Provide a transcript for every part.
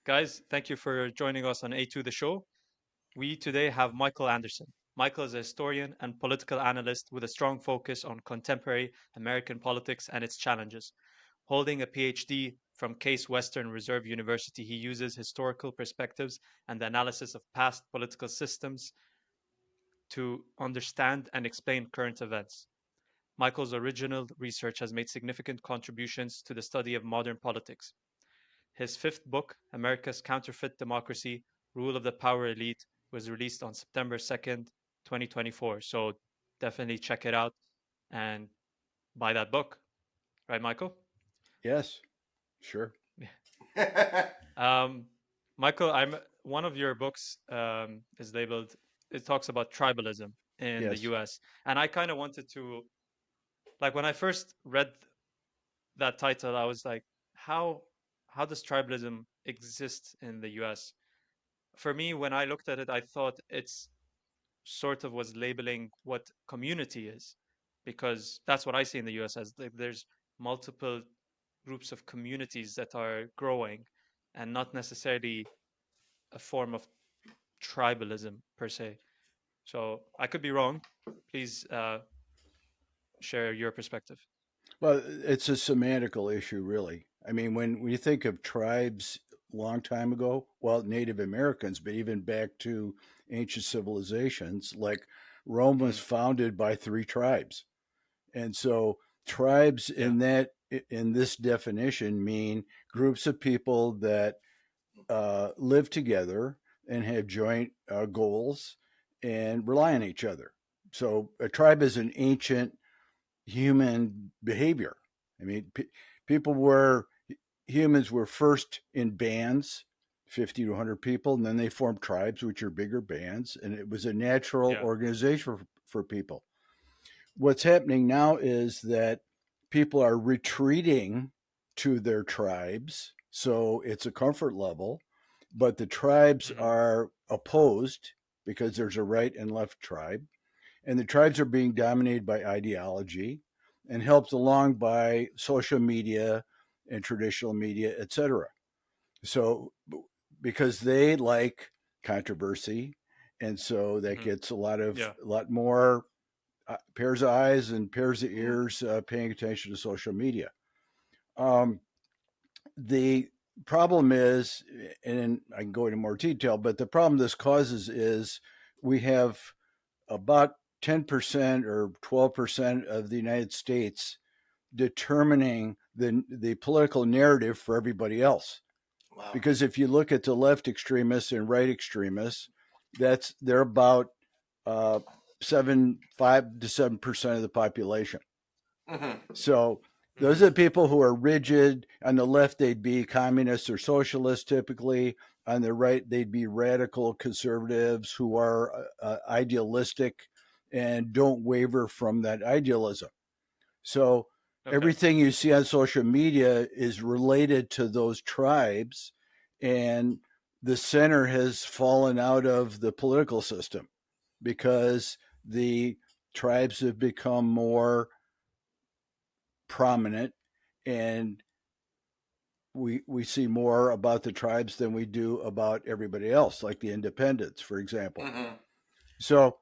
Guys, thank you for joining us on A2 The Show. We today have Michael Anderson. Michael is a historian and political analyst with a strong focus on contemporary American politics and its challenges. Holding a Ph.D. from Case Western Reserve University, he uses historical perspectives and the analysis of past political systems to understand and explain current events. Michael's original research has made significant contributions to the study of modern politics. His fifth book, America's Counterfeit Democracy, Rule of the Power Elite, was released on September 2nd, 2024. So definitely check it out and buy that book. Right, Michael? Yes, sure. Um, Michael, I'm one of your books is labeled. It talks about tribalism in the Yes. U.S. And I kind of wanted to, like, when I first read that title, I was like, how how does tribalism exist in the U.S.? For me, when I looked at it, I thought it's sort of was labeling what community is, because that's what I see in the US as there's multiple groups of communities that are growing and not necessarily a form of tribalism per se. So I could be wrong. Please share your perspective. Well, it's a semantical issue, really. I mean, when you think of tribes a long time ago, well, Native Americans, but even back to ancient civilizations, like Rome was Hmm. founded by three tribes. And so tribes Yeah. in this definition mean groups of people that live together and have joint goals and rely on each other. So a tribe is an ancient human behavior. I mean, people were humans were first in bands, 50 to 100 people, and then they formed tribes, which are bigger bands, and it was a natural Yeah. organization for people. What's happening now is that people are retreating to their tribes, so it's a comfort level, but the tribes Hmm. are opposed because there's a right and left tribe, and the tribes are being dominated by ideology and helped along by social media and traditional media, etc. So because they like controversy, and so that Hmm. gets Yeah. a lot more pairs of eyes and pairs of ears paying attention to social media. Um, the problem is, and I can go into more detail, but the problem this causes is we have about 10% or 12% of the United States determining the political narrative for everybody else. Wow. Because if you look at the left extremists and right extremists, they're about 5 to 7% of the population. Hmm. So those Hmm. are the people who are rigid. On the left, they'd be communists or socialists typically. On the right, they'd be radical conservatives who are idealistic and don't waver from that idealism. So Okay. everything you see on social media is related to those tribes, and the center has fallen out of the political system because the tribes have become more prominent, and we see more about the tribes than we do about everybody else, like the independents, for example. Hmm. So,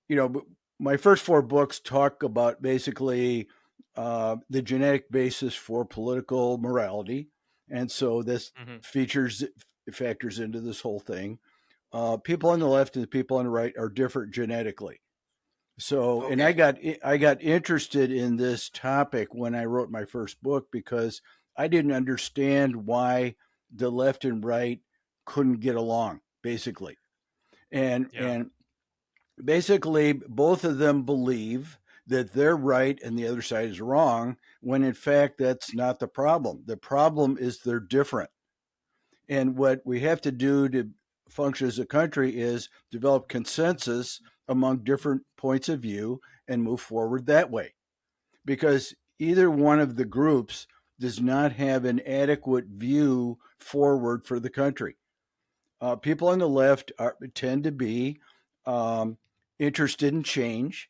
you know, my first four books talk about basically the genetic basis for political morality, and so this Hmm. features factors into this whole thing. People on the left and the people on the right are different genetically. So, and Okay. I got interested in this topic when I wrote my first book because I didn't understand why the left and right couldn't get along, basically. Yeah. And basically both of them believe that they're right and the other side is wrong, when in fact that's not the problem. The problem is they're different. And what we have to do to function as a country is develop consensus among different points of view and move forward that way. Because either one of the groups does not have an adequate view forward for the country. People on the left tend to be um, interested in change.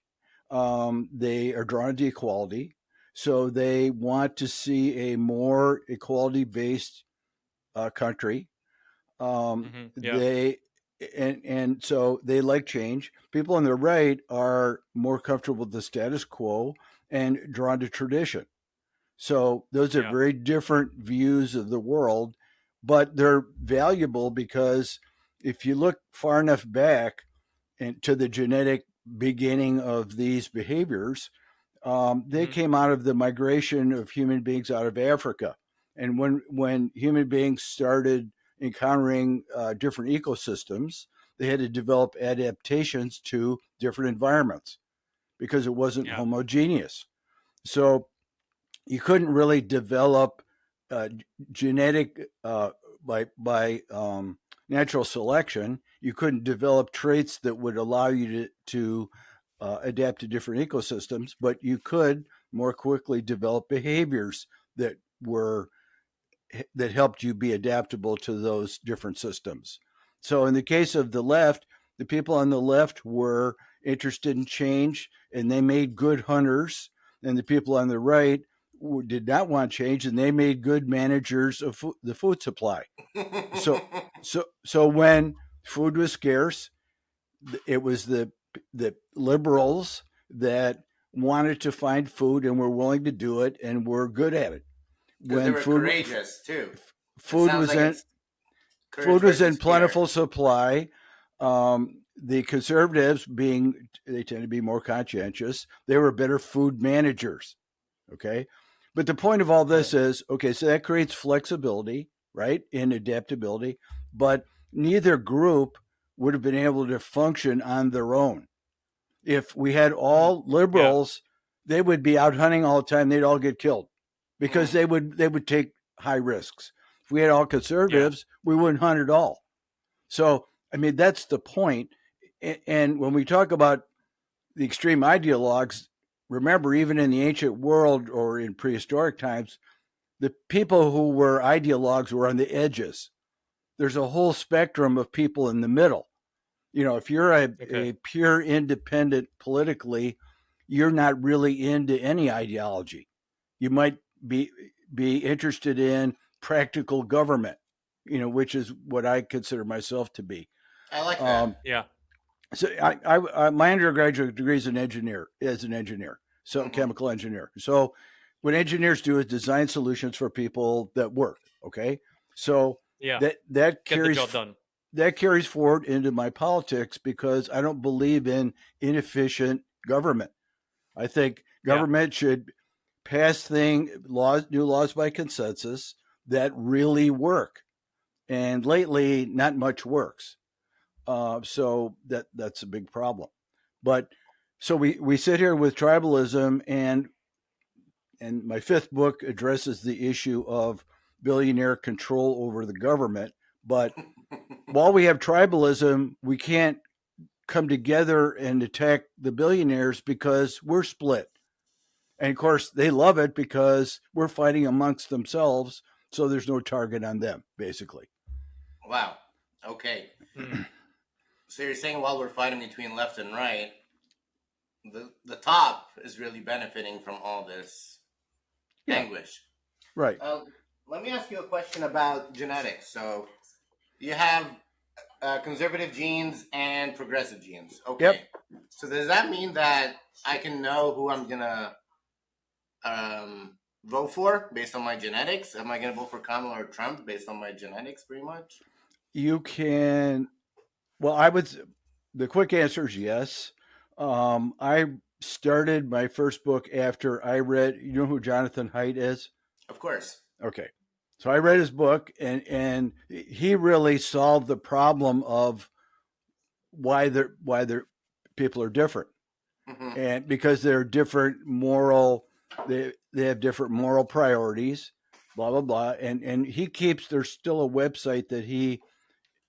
They are drawn to equality. So they want to see a more equality based country. Yeah. They and so they like change. People on the right are more comfortable with the status quo and drawn to tradition. So those are Yeah. very different views of the world, but they're valuable because if you look far enough back into the genetic beginning of these behaviors, they Hmm. came out of the migration of human beings out of Africa. And when human beings started encountering different ecosystems, they had to develop adaptations to different environments because it wasn't Yeah. homogeneous. So you couldn't really develop uh, genetic by natural selection. You couldn't develop traits that would allow you to adapt to different ecosystems, but you could more quickly develop behaviors that were that helped you be adaptable to those different systems. So in the case of the left, the people on the left were interested in change and they made good hunters, and the people on the right did not want change and they made good managers of the food supply. So so when food was scarce, it was the liberals that wanted to find food and were willing to do it and were good at it. Because they When were courageous too. It food sounds was like in it's courage food was in versus fear. plentiful supply. The conservatives, being they tend to be more conscientious, they were better food managers. Okay, but the point of all Hmm. this is okay. So that creates flexibility, right, and adaptability. But neither group would have been able to function on their own. If we had Mm. all Yeah. liberals, they would be out hunting all the time. They'd all get killed because Hmm. they would take high risks. If we had all Yeah. conservatives, we wouldn't hunt at all. So I mean that's the point. And when we talk about the extreme ideologues, remember even in the ancient world or in prehistoric times, the people who were ideologues were on the edges. There's a whole spectrum of people in the middle. If you're Okay. a pure independent politically, you're not really into any ideology. You might be be interested in practical government, which is what I consider myself to be. I like that. Um, Yeah. so my undergraduate degree is an engineer, so Hmm. chemical engineer. So what engineers do is design solutions for people that work. Okay, so Yeah. that Get the job done. carries forward into my politics because I don't believe in inefficient government. I think Yeah. government should pass new laws by consensus that really work. And lately, not much works. So that's a big problem. But so we sit here with tribalism, and my fifth book addresses the issue of billionaire control over the government. But while we have tribalism, we can't come together and attack the billionaires because we're split. And of course, they love it because we're fighting amongst themselves. So there's no target on them, basically. Wow. Okay. Mm. So you're saying while we're fighting between left and right, the top is really benefiting from all this Yeah, anguish. right. Uh, Let me ask you a question about genetics. So you have conservative genes and progressive genes. Okay. Yep. So does that mean that I can know who I'm gonna vote for based on my genetics? Am I gonna vote for Kamala or Trump based on my genetics, pretty much? You can, well, I would, the quick answer is yes. I started my first book after I read, you know who Jonathan Haidt is? Of course. Okay. So I read his book, and he really solved the problem of why they're people are different, Hmm. and because they're different moral, they have different moral priorities, blah blah blah, and he keeps, there's still a website that he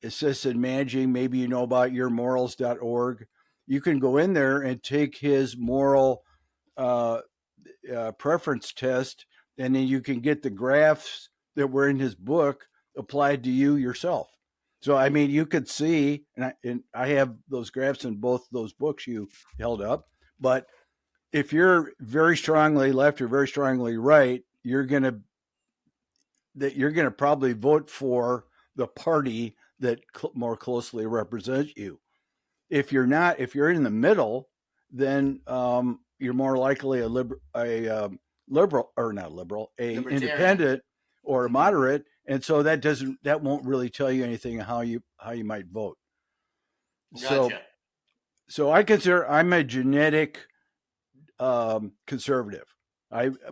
assists in managing. Maybe you know about yourmorals.org. You can go in there and take his moral uh, preference test, and then you can get the graphs that were in his book applied to you yourself. So, I mean, you could see, and I have those graphs in both those books you held up. But if you're very strongly left or very strongly right, you're gonna probably vote for the party that more closely represent you. If you're not, if you're in the middle, then you're more likely a liberal, or not liberal, a Libertarian. independent or a Mm-hmm. moderate, and so that won't really tell you anything how you might vote. So Gotcha. I consider I'm a genetic conservative.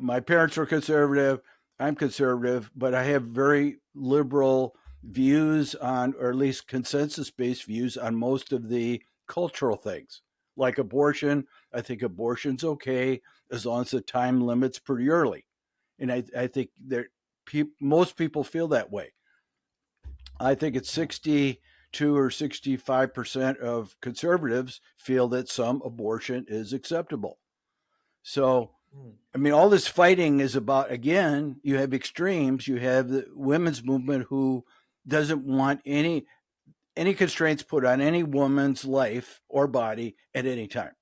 My parents were conservative. I'm conservative, but I have very liberal views on, or at least consensus-based views on most of the cultural things, like abortion. I think abortion's okay as long as the time limit's pretty early, and I think most people feel that way. I think it's 62 or 65% of conservatives feel that some abortion is acceptable. So, Mm. I mean, all this fighting is about, again, you have extremes. You have the women's movement who doesn't want any constraints put on any woman's life or body at any time.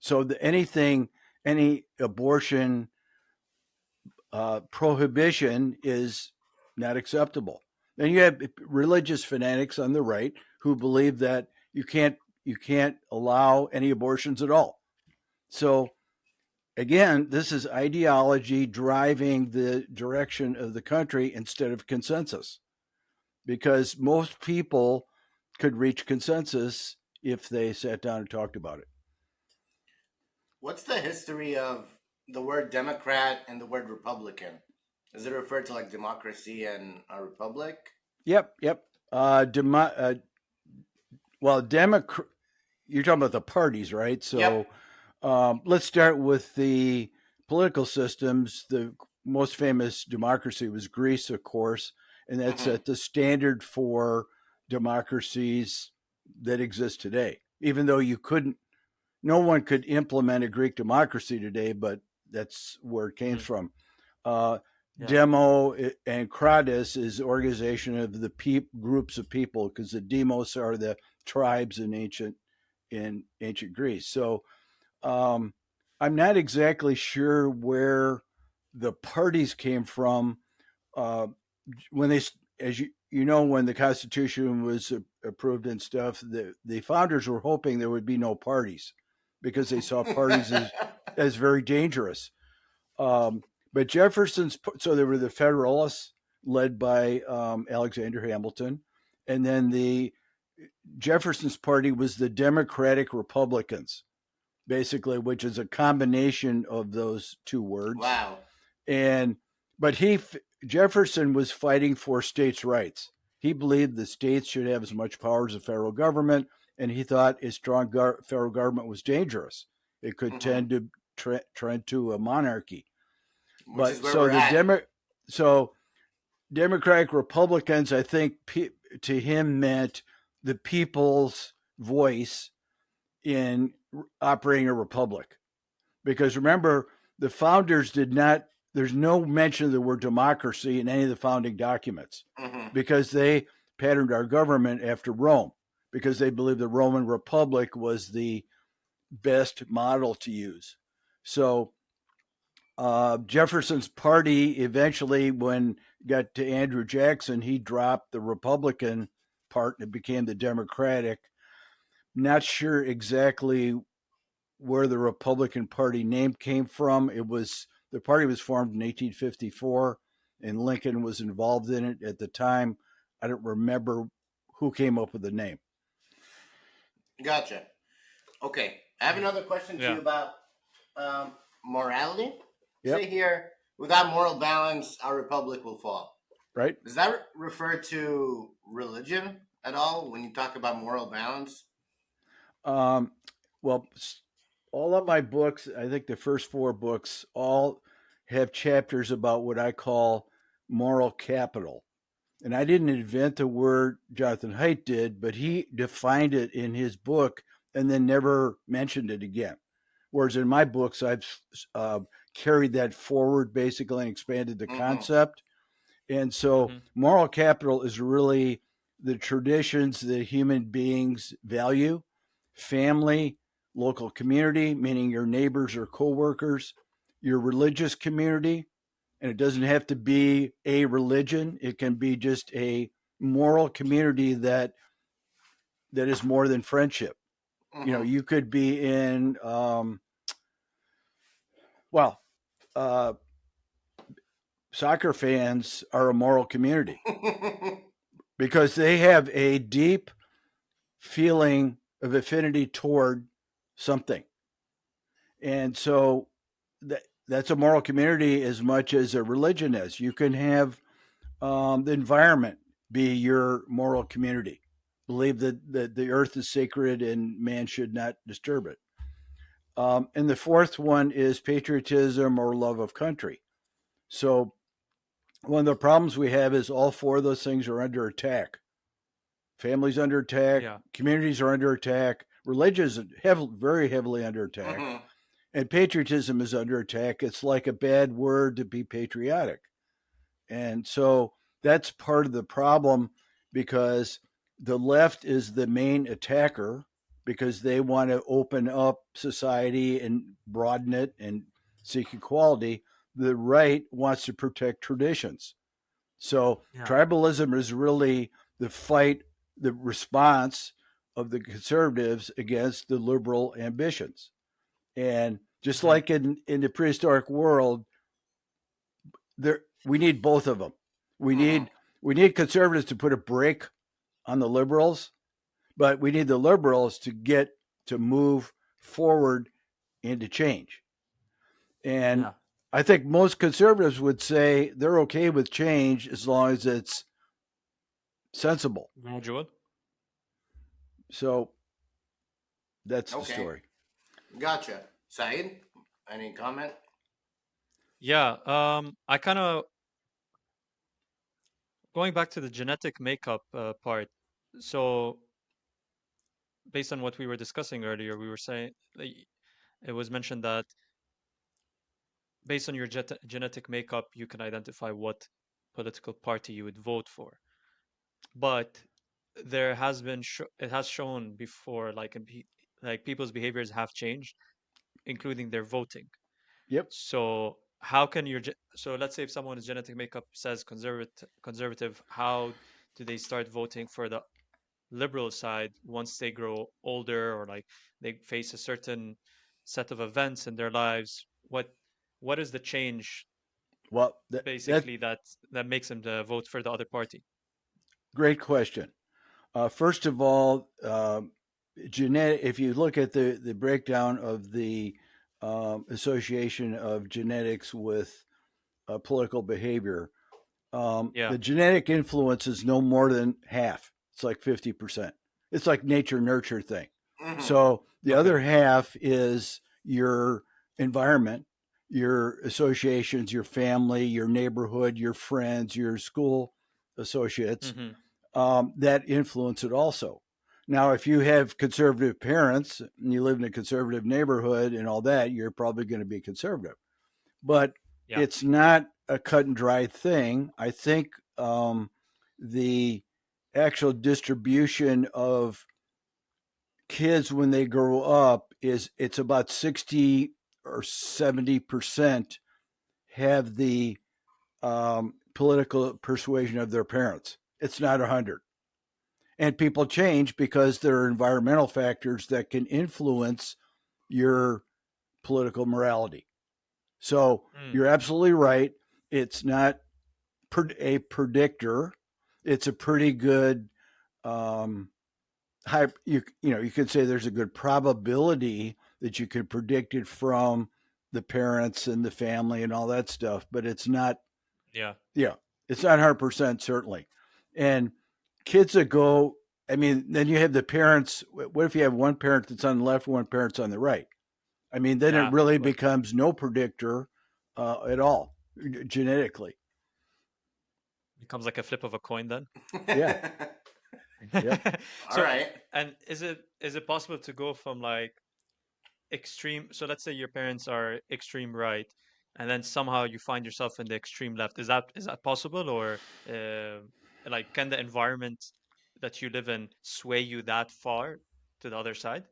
So any abortion prohibition is not acceptable. Then you have religious fanatics on the right who believe that you can't allow any abortions at all. So again, this is ideology driving the direction of the country instead of consensus, because most people could reach consensus if they sat down and talked about it. What's the history of the word Democrat and the word Republican? Does it refer to like democracy and a republic? Yep. Well, Democrat. You're talking about the parties, right? Yep. So let's start with the political systems. The most famous democracy was Greece, of course, and that's Mm-hmm. at the standard for democracies that exist today. Even though no one could implement a Greek democracy today, but that's where it came Mm. from. Uh, Yeah. Demo and Kratos is organization of the groups of people, because the demos are the tribes in ancient Greece. So I'm not exactly sure where the parties came from uh, when they, as you know, when the Constitution was approved and stuff. The founders were hoping there would be no parties because they saw parties as very dangerous. Um, but so there were the Federalists led by Alexander Hamilton, and then the Jefferson's party was the Democratic Republicans, basically, which is a combination of those two words. Wow. And but Jefferson was fighting for states' rights. He believed the states should have as much power as the federal government, and he thought a strong federal government was dangerous. It could Mm-hmm. tend to trend to a monarchy. Which is But where we're at. so Democratic Republicans, I think, to him meant the people's voice in operating a republic. Because remember, the founders did not, there's no mention of the word democracy in any of the founding documents, Mm-hmm. because they patterned our government after Rome, because they believed the Roman Republic was the best model to use. So Jefferson's party eventually, when got to Andrew Jackson, he dropped the Republican part and it became the Democratic. Not sure exactly where the Republican Party name came from. The party was formed in 1854, and Lincoln was involved in it at the time. I don't remember who came up with the name. Gotcha. Okay. I have another question to Yeah. you about morality. Yep. Say here, without moral balance, our republic will fall. Right? Does that refer to religion at all when you talk about moral balance? Well, all of my books, I think the first four books, all have chapters about what I call moral capital. And I didn't invent the word, Jonathan Haidt did, but he defined it in his book and then never mentioned it again. Whereas in my books, I've carried that forward basically and expanded the concept. And so Mm-hmm. moral capital is really the traditions that human beings value: family, local community, meaning your neighbors or coworkers, your religious community, and it doesn't have to be a religion. It can be just a moral community that is more than friendship. You could be in well, uh, soccer fans are a moral community because they have a deep feeling of affinity toward something. And so that's a moral community as much as a religion is. You can have the environment be your moral community. Believe that the earth is sacred and man should not disturb it. And the fourth one is patriotism or love of country. So one of the problems we have is all four of those things are under attack. Families under attack, Yeah. communities are under attack, religion is very heavily under attack, and patriotism is under attack. It's like a bad word to be patriotic. And so that's part of the problem because the left is the main attacker because they want to open up society and broaden it and seek equality. The right wants to protect traditions. So Yeah. tribalism is really the fight, the response of the conservatives against the liberal ambitions. And just Hmm. like in the prehistoric world, there we need both of them. We need we need conservatives to put a brake on the liberals, but we need the liberals to move forward and to change. And Yeah. I think most conservatives would say they're okay with change as long as it's sensible. Gradual. So that's the Okay, story. gotcha. Said, any comment? Yeah. I kind of going back to the genetic makeup part. So based on what we were discussing earlier, we were saying it was mentioned that based on your genetic makeup, you can identify what political party you would vote for. But there has been it has shown before, like like people's behaviors have changed, including their voting. Yep. So how can so let's say if someone's genetic makeup says conservative, how do they start voting for the liberal side once they grow older or like they face a certain set of events in their lives? What is the change Well, that basically that makes them to vote for the other party? great question. First of all, genetic. If you look at the breakdown of the association of genetics with political behavior, Yeah. the genetic influence is no more than half. It's like 50%. It's like nature nurture thing. So the Okay. other half is your environment, your associations, your family, your neighborhood, your friends, your school associates Hmm. that influence it also. Now, if you have conservative parents and you live in a conservative neighborhood and all that, you're probably going to be conservative. But Yeah. it's not a cut and dry thing. I think the actual distribution of kids when they grow up is it's about 60 or 70% have the political persuasion of their parents. It's not 100. And people change because there are environmental factors that can influence your political morality. So Mm. you're absolutely right. It's not a predictor. It's a pretty good high. You could say there's a good probability that you could predict it from the parents and the family and all that stuff, but it's not. Yeah. Yeah, it's not 100% certainly. And kids that go, I mean, then you have the parents. What if you have one parent that's on the left, one parent's on the right? I mean, then it Yeah. really But becomes no predictor at all genetically. becomes like a flip of a coin then. Yeah. Yep. All So, right. and is it possible to go from like extreme? So let's say your parents are extreme right, and then somehow you find yourself in the extreme left. Is that possible, or like can the environment that you live in sway you that far to the other side?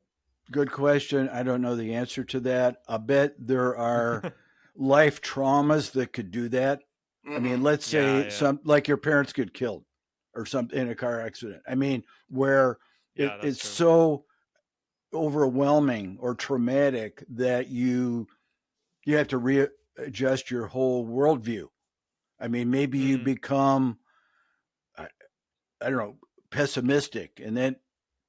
Good question. I don't know the answer to that. I bet there are life traumas that could do that. I mean, let's Yeah, say yeah, some like your parents get killed or something in a car accident. I mean, where Yeah, that's it's true. so overwhelming or traumatic that you have to readjust your whole worldview. I mean, maybe you Mm, become, I, I don't know, pessimistic, and that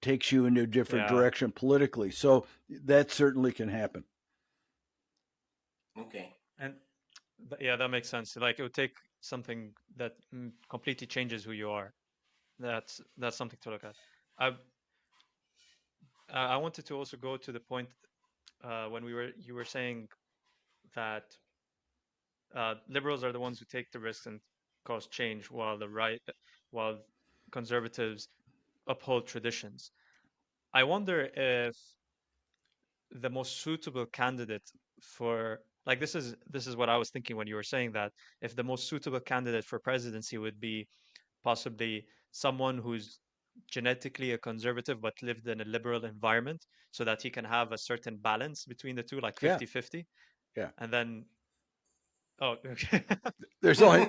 takes you into a different yeah, direction politically. So that certainly can happen. Okay. and yeah, that makes sense. Like it would take something that completely changes who you are. That's something to look at. I I wanted to also go to the point when you were saying that liberals are the ones who take the risks and cause change, while conservatives uphold traditions. I wonder if the most suitable candidate for like this is what I was thinking when you were saying that if the most suitable candidate for presidency would be possibly someone who's genetically a conservative but lived in a liberal environment so that he can have a certain balance between the two, like Yeah, 50-50. yeah. And then oh, okay. There's only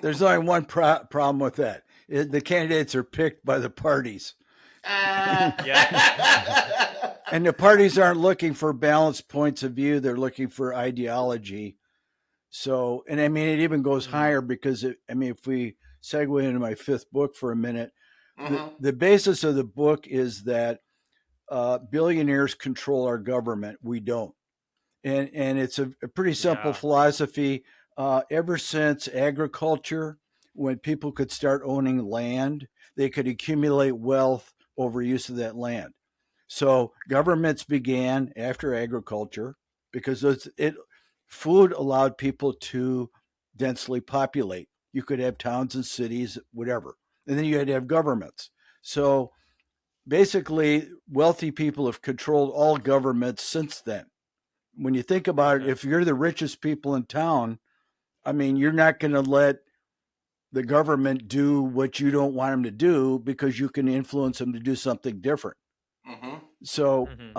there's only one problem with that. The candidates are picked by the parties. uh, And Yeah. the parties aren't looking for balanced points of view, they're looking for ideology. So, and I mean, it even goes Mm, higher because I mean, if we segue into my fifth book for a minute, mhm. the basis of the book is that billionaires control our government. We don't. And it's a pretty simple yeah. philosophy. Ever since agriculture, when people could start owning land, they could accumulate wealth over use of that land. So governments began after agriculture because food allowed people to densely populate. You could have towns and cities, whatever, and then you had to have governments. So basically, wealthy people have controlled all governments since then. When you think about it, Okay. if you're the richest people in town, I mean, you're not going to let the government do what you don't want them to do because you can influence them to do something different. Mhm. So Hmm.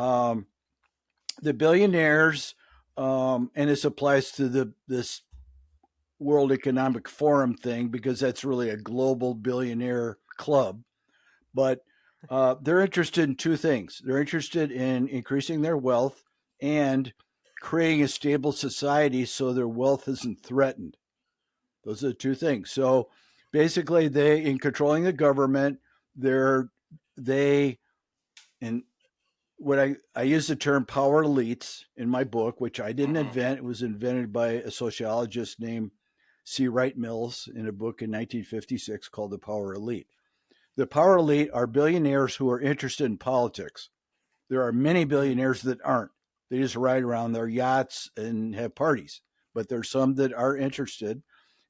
the billionaires, and this applies to this World Economic Forum thing because that's really a global billionaire club. But they're interested in two things. They're interested in increasing their wealth and creating a stable society so their wealth isn't threatened. Those are the two things. So basically, they in controlling the government, they're they and what I use the term power elites in my book, which I didn't Mhm. invent. It was invented by a sociologist named C. Wright Mills in a book in 1956 called The Power Elite. The power elite are billionaires who are interested in politics. There are many Hmm. billionaires that aren't. They just ride around their yachts and have parties. But there's some that are interested,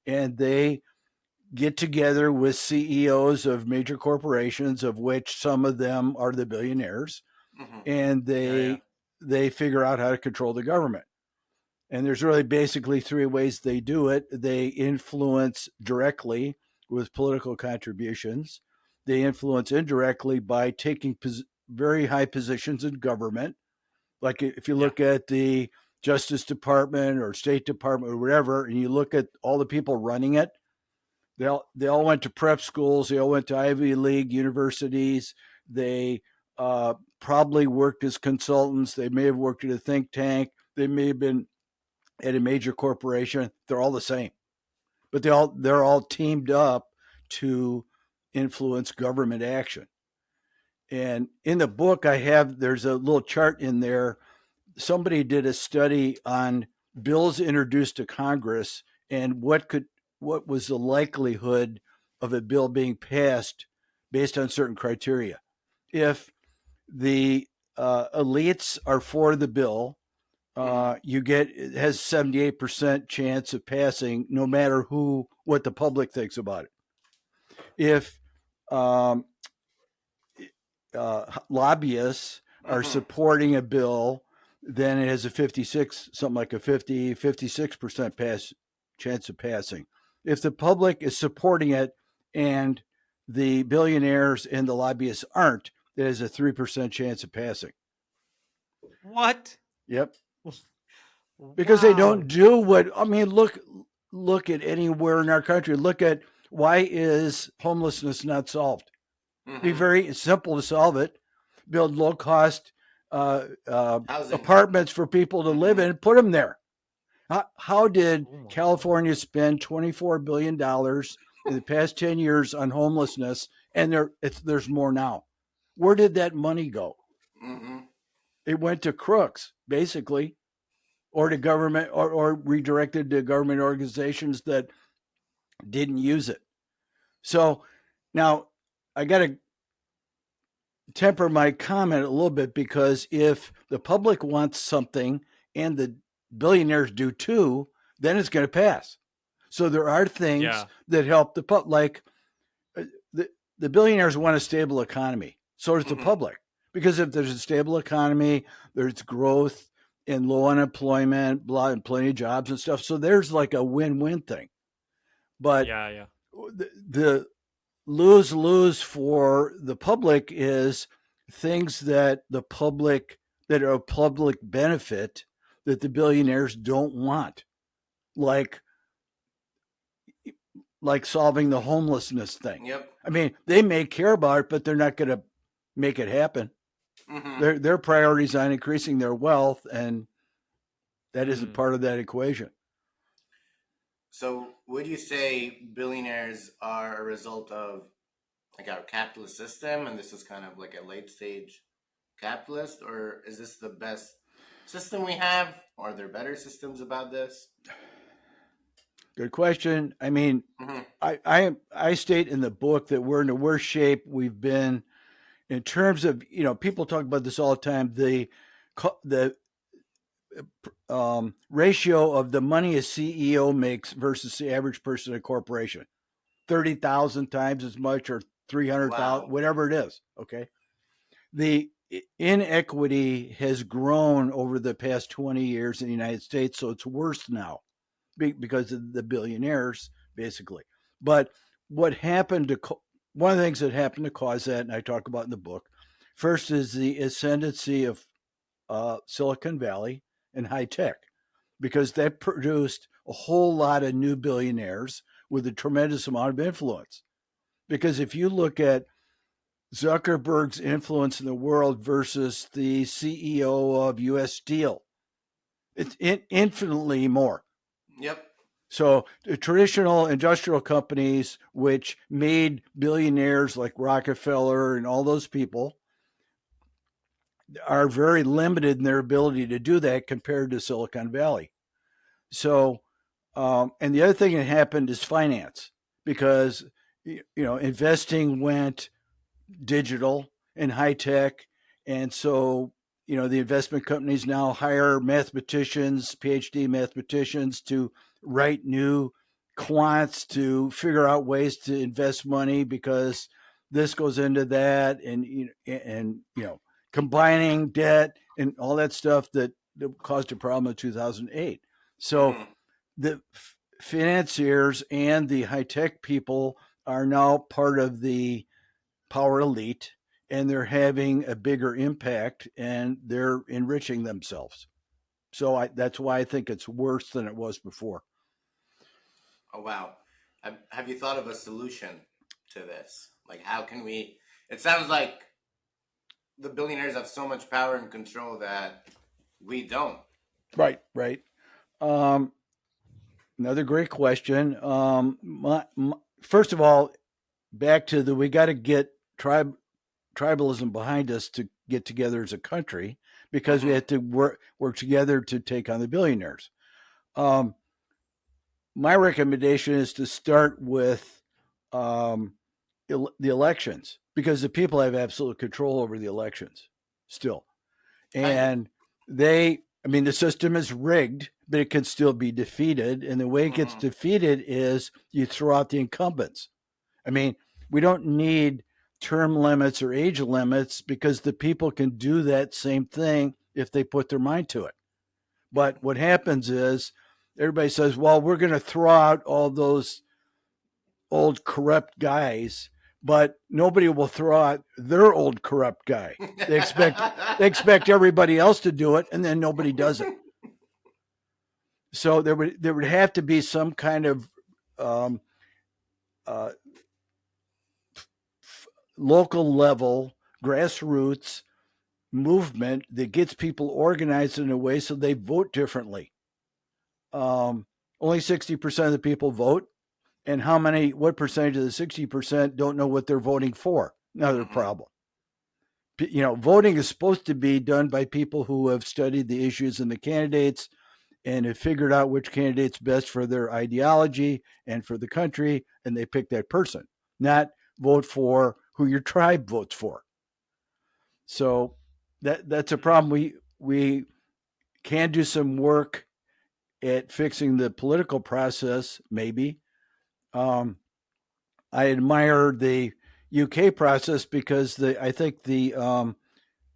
and they get together with CEOs of major corporations, of which some of them are the billionaires, Mhm. and Yeah, yeah. they figure out how to control the government. And there's really basically three ways they do it. They influence directly with political contributions. They influence indirectly by taking very high positions in government. Like if you Yeah. look at the Justice Department or State Department or whatever, and you look at all the people running it, they all went to prep schools. They all went to Ivy League universities. They probably worked as consultants. They may have worked at a think tank. They may have been at a major corporation. They're all the same, but they're all teamed up to influence government action. And in the book, there's a little chart in there. Somebody did a study on bills introduced to Congress and what was the likelihood of a bill being passed based on certain criteria. If the elites are for the bill, Mhm. it has 78% chance of passing, no matter what the public thinks about it. If um, lobbyists are Mhm. supporting a bill, then it has a 56, something like a 56% chance of passing. If the public is supporting it and the billionaires and the lobbyists aren't, it has a 3% chance of passing. What? Yep. Because they don't Wow. do what I mean. Look at anywhere in our country. Look at Why is homelessness not solved? It'd be Mm-hmm. very simple to solve it. Build low cost Housing. apartments for people to live Mm-hmm. in and put them there. How did Oh my California spend $24 billion in the past 10 years on homelessness? And there's more now. Where did that money go? Mm-hmm. It went to crooks, basically, or to government, or redirected to government organizations that didn't use it. So now I got to temper my comment a little bit, because if the public wants something and the billionaires do too, then it's going to pass. So there are things Yeah. that help the public. Like uh, the billionaires want a stable economy. So does the Mm-hmm. public. Because if there's a stable economy, there's growth and low unemployment, blah, and plenty of jobs and stuff. So there's like a win-win thing. But Yeah. Yeah. the lose-lose for the public is things that are a public benefit that the billionaires don't want, like solving the homelessness thing. Yep. I mean, they may care about it, but they're not going to make it happen. Mm-hmm. Their priorities on increasing their wealth, and that isn't Mm. part of that equation. So, would you say billionaires are a result of like our capitalist system, and this is kind of like a late stage capitalist, or is this the best system we have? Or are there better systems about this? Good question. I mean, Mm-hmm. I state in the book that we're in the worst shape we've been in terms of, people talk about this all the time. The ratio of the money a CEO makes versus the average person in a corporation, 30,000 times as much, or 300,000, Wow. whatever it is. Okay. The inequity has grown over the past 20 years in the United States. So it's worse now because of the billionaires, basically. But what happened to one of the things that happened to cause that, and I talk about in the book, first is the ascendancy of Silicon Valley and high tech, because that produced a whole lot of new billionaires with a tremendous amount of influence. Because if you look at Zuckerberg's influence in the world versus the CEO of US Steel, it's infinitely more. Yep. So the traditional industrial companies, which made billionaires like Rockefeller and all those people, are very limited in their ability to do that compared to Silicon Valley. So, and the other thing that happened is finance, because investing went digital and high tech, and so the investment companies now hire mathematicians, Ph.D. mathematicians, to write new quants to figure out ways to invest money, because this goes into that, and combining debt and all that stuff that caused a problem in 2008. So Mm-hmm. the financiers and the high tech people are now part of the power elite, and they're having a bigger impact, and they're enriching themselves. So that's why I think it's worse than it was before. Oh wow. Have you thought of a solution to this? Like, how can we? It sounds like the billionaires have so much power and control that we don't. Right. Um, Another great question. First of all, back to we got to get tribalism behind us to get together as a country, because we Mm-hmm. have to work together to take on the billionaires. Um, my recommendation is to start with um, the elections, because the people have absolute control over the elections still. I agree. And the system is rigged, but it can still be defeated. And the way it gets Mm-hmm. defeated is you throw out the incumbents. I mean, we don't need term limits or age limits, because the people can do that same thing if they put their mind to it. But what happens is everybody says, well, we're going to throw out all those old corrupt guys, but nobody will throw out their old corrupt guy. They expect everybody else to do it, and then nobody does it. So there would have to be some kind of um, uh, local level, grassroots movement that gets people organized in a way so they vote differently. Only 60% of the people vote, and what percentage of the 60% don't know what they're voting for? Another Mm-hmm. problem. Voting is supposed to be done by people who have studied the issues and the candidates and have figured out which candidate's best for their ideology and for the country, and they pick that person, not vote for who your tribe votes for. So that's a problem. We can do some work at fixing the political process, maybe. I admire the UK process because I think the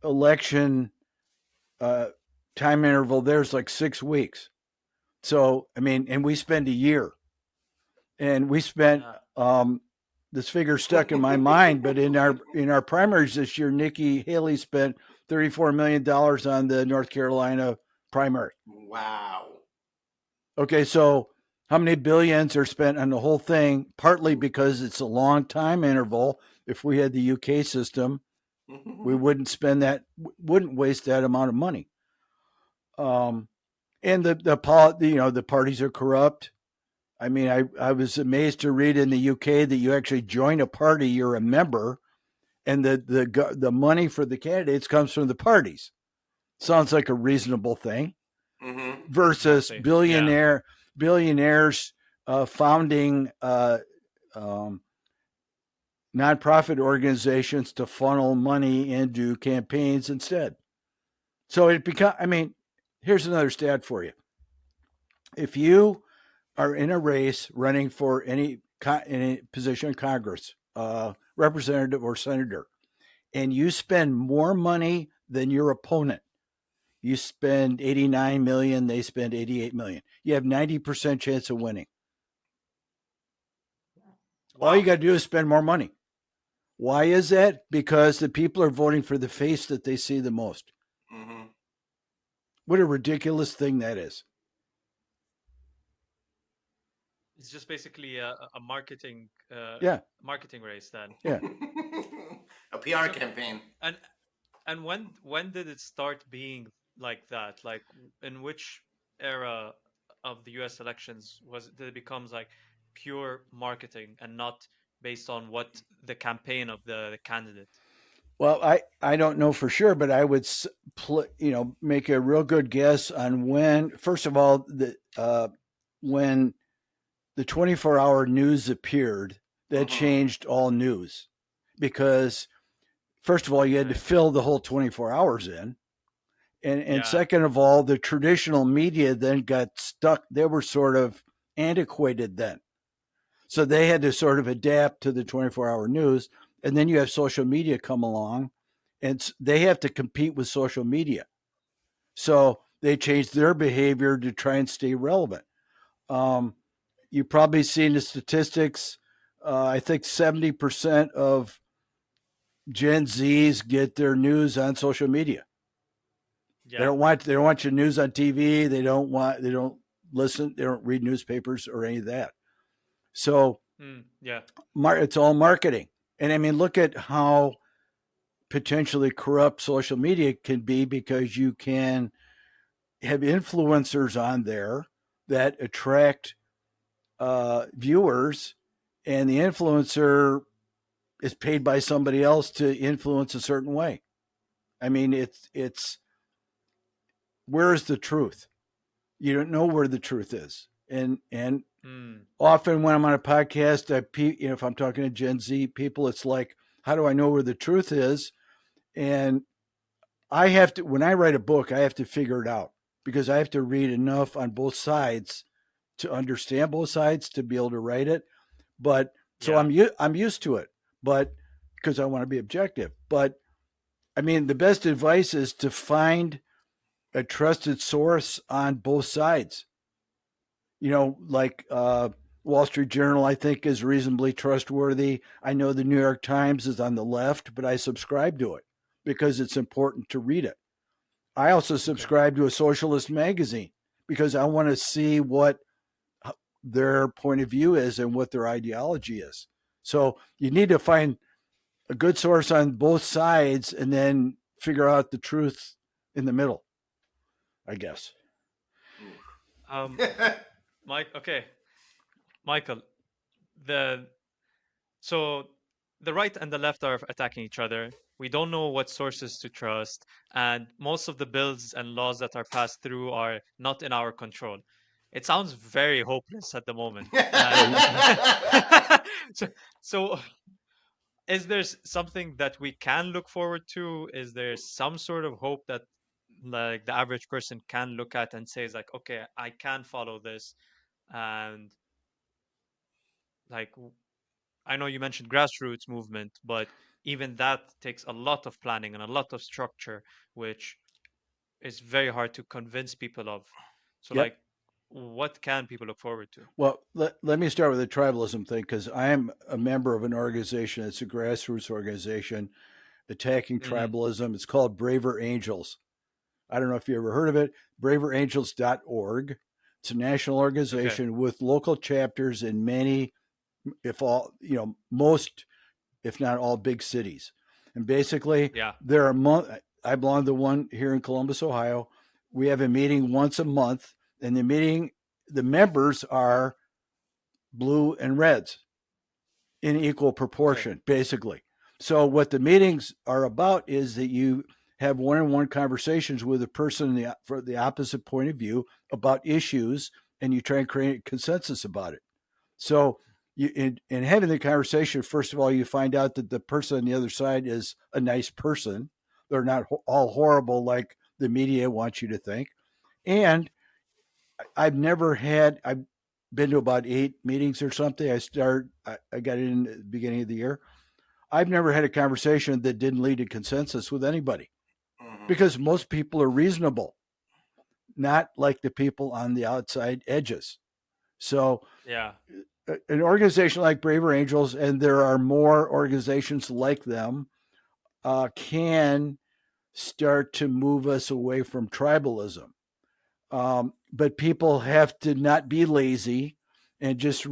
election time interval there is like 6 weeks. So I mean, and we spend a year, and we spent Yeah. this figure stuck in my mind. But in our primaries this year, Nikki Haley spent $34 million on the North Carolina primary. Wow. Okay, so how many billions are spent on the whole thing? Partly because it's a long time interval. If we had the UK system, we wouldn't waste that amount of money. And the parties are corrupt. I mean, I was amazed to read in the UK that you actually join a party, you're a member, and the money for the candidates comes from the parties. Sounds like a reasonable thing. Mm-hmm. Versus Exactly. billionaires founding nonprofit organizations to funnel money into campaigns instead. So here's another stat for you. If you are in a race running for any position in Congress, representative or senator, and you spend more money than your opponent, you spend 89 million, they spend 88 million. You have 90% chance of winning. Wow. All you got to do is spend more money. Why is that? Because the people are voting for the face that they see the most. Mm-hmm. What a ridiculous thing that is. It's just basically a marketing Yeah. marketing race then. Yeah. A PR So, campaign. and when did it start being like that? Like in which era of the US elections did it becomes like pure marketing and not based on what the campaign of the candidate? Well, I don't know for sure, but I would make a real good guess on when. First of all, when the 24-hour news appeared, that Mm-hmm. changed all news, because first of all, you had to Okay. fill the whole 24 hours in. And Yeah. second of all, the traditional media then got stuck. They were sort of antiquated then. So they had to sort of adapt to the 24-hour news. And then you have social media come along, and they have to compete with social media. So they changed their behavior to try and stay relevant. You've probably seen the statistics. I think 70% of Gen Zs get their news on social media. They Yeah. don't want your news on TV. They don't listen. They don't read newspapers or any of that. So Yeah. it's all marketing. And I mean, look at how potentially corrupt social media can be, because you can have influencers on there that attract viewers, and the influencer is paid by somebody else to influence a certain way. I mean, it's where is the truth? You don't know where the truth is. And often when I'm on a podcast, if I'm talking to Gen Z people, it's like, how do I know where the truth is? And I have to, when I write a book, I have to figure it out, because I have to read enough on both sides to understand both sides to be able to write it. But so Yeah. I'm used to it, but because I want to be objective. But I mean, the best advice is to find a trusted source on both sides. Like Wall Street Journal, I think, is reasonably trustworthy. I know the New York Times is on the left, but I subscribe to it because it's important to read it. I also Okay. subscribe to a socialist magazine because I want to see what their point of view is and what their ideology is. So you need to find a good source on both sides and then figure out the truth in the middle, I guess. Um, Mike, okay, Michael, the so the right and the left are attacking each other. We don't know what sources to trust, and most of the bills and laws that are passed through are not in our control. It sounds very hopeless at the moment. And so, so is there something that we can look forward to? Is there some sort of hope that like the average person can look at and says like, okay, I can follow this, and like I know you mentioned grassroots movement, but even that takes a lot of planning and a lot of structure, which is very hard to convince people of. So, Yep. like, what can people look forward to? Well, let me start with the tribalism thing because I am a member of an organization. It's a grassroots organization attacking Hmm. tribalism. It's called Braver Angels. I don't know if you ever heard of it. braverangels.org. It's a national Okay. organization with local chapters in many, if all, most, if not all, big cities. And basically, Yeah. there are I belong to one here in Columbus, Ohio. We have a meeting once a month, and the members are blue and reds in equal Okay. proportion, basically. So what the meetings are about is that you have one-on-one conversations with a person for the opposite point of view about issues, and you try and create consensus about it. So in having the conversation, first of all, you find out that the person on the other side is a nice person. They're not all horrible like the media wants you to think. And I've been to about 8 meetings or something. I got in at the beginning of the year. I've never had a conversation that didn't lead to consensus with anybody Mhm. because most people are reasonable, not like the people on the outside edges. So, Yeah. an organization like Braver Angels, and there are more organizations like them, can start to move us away from tribalism. But people have to not be lazy and just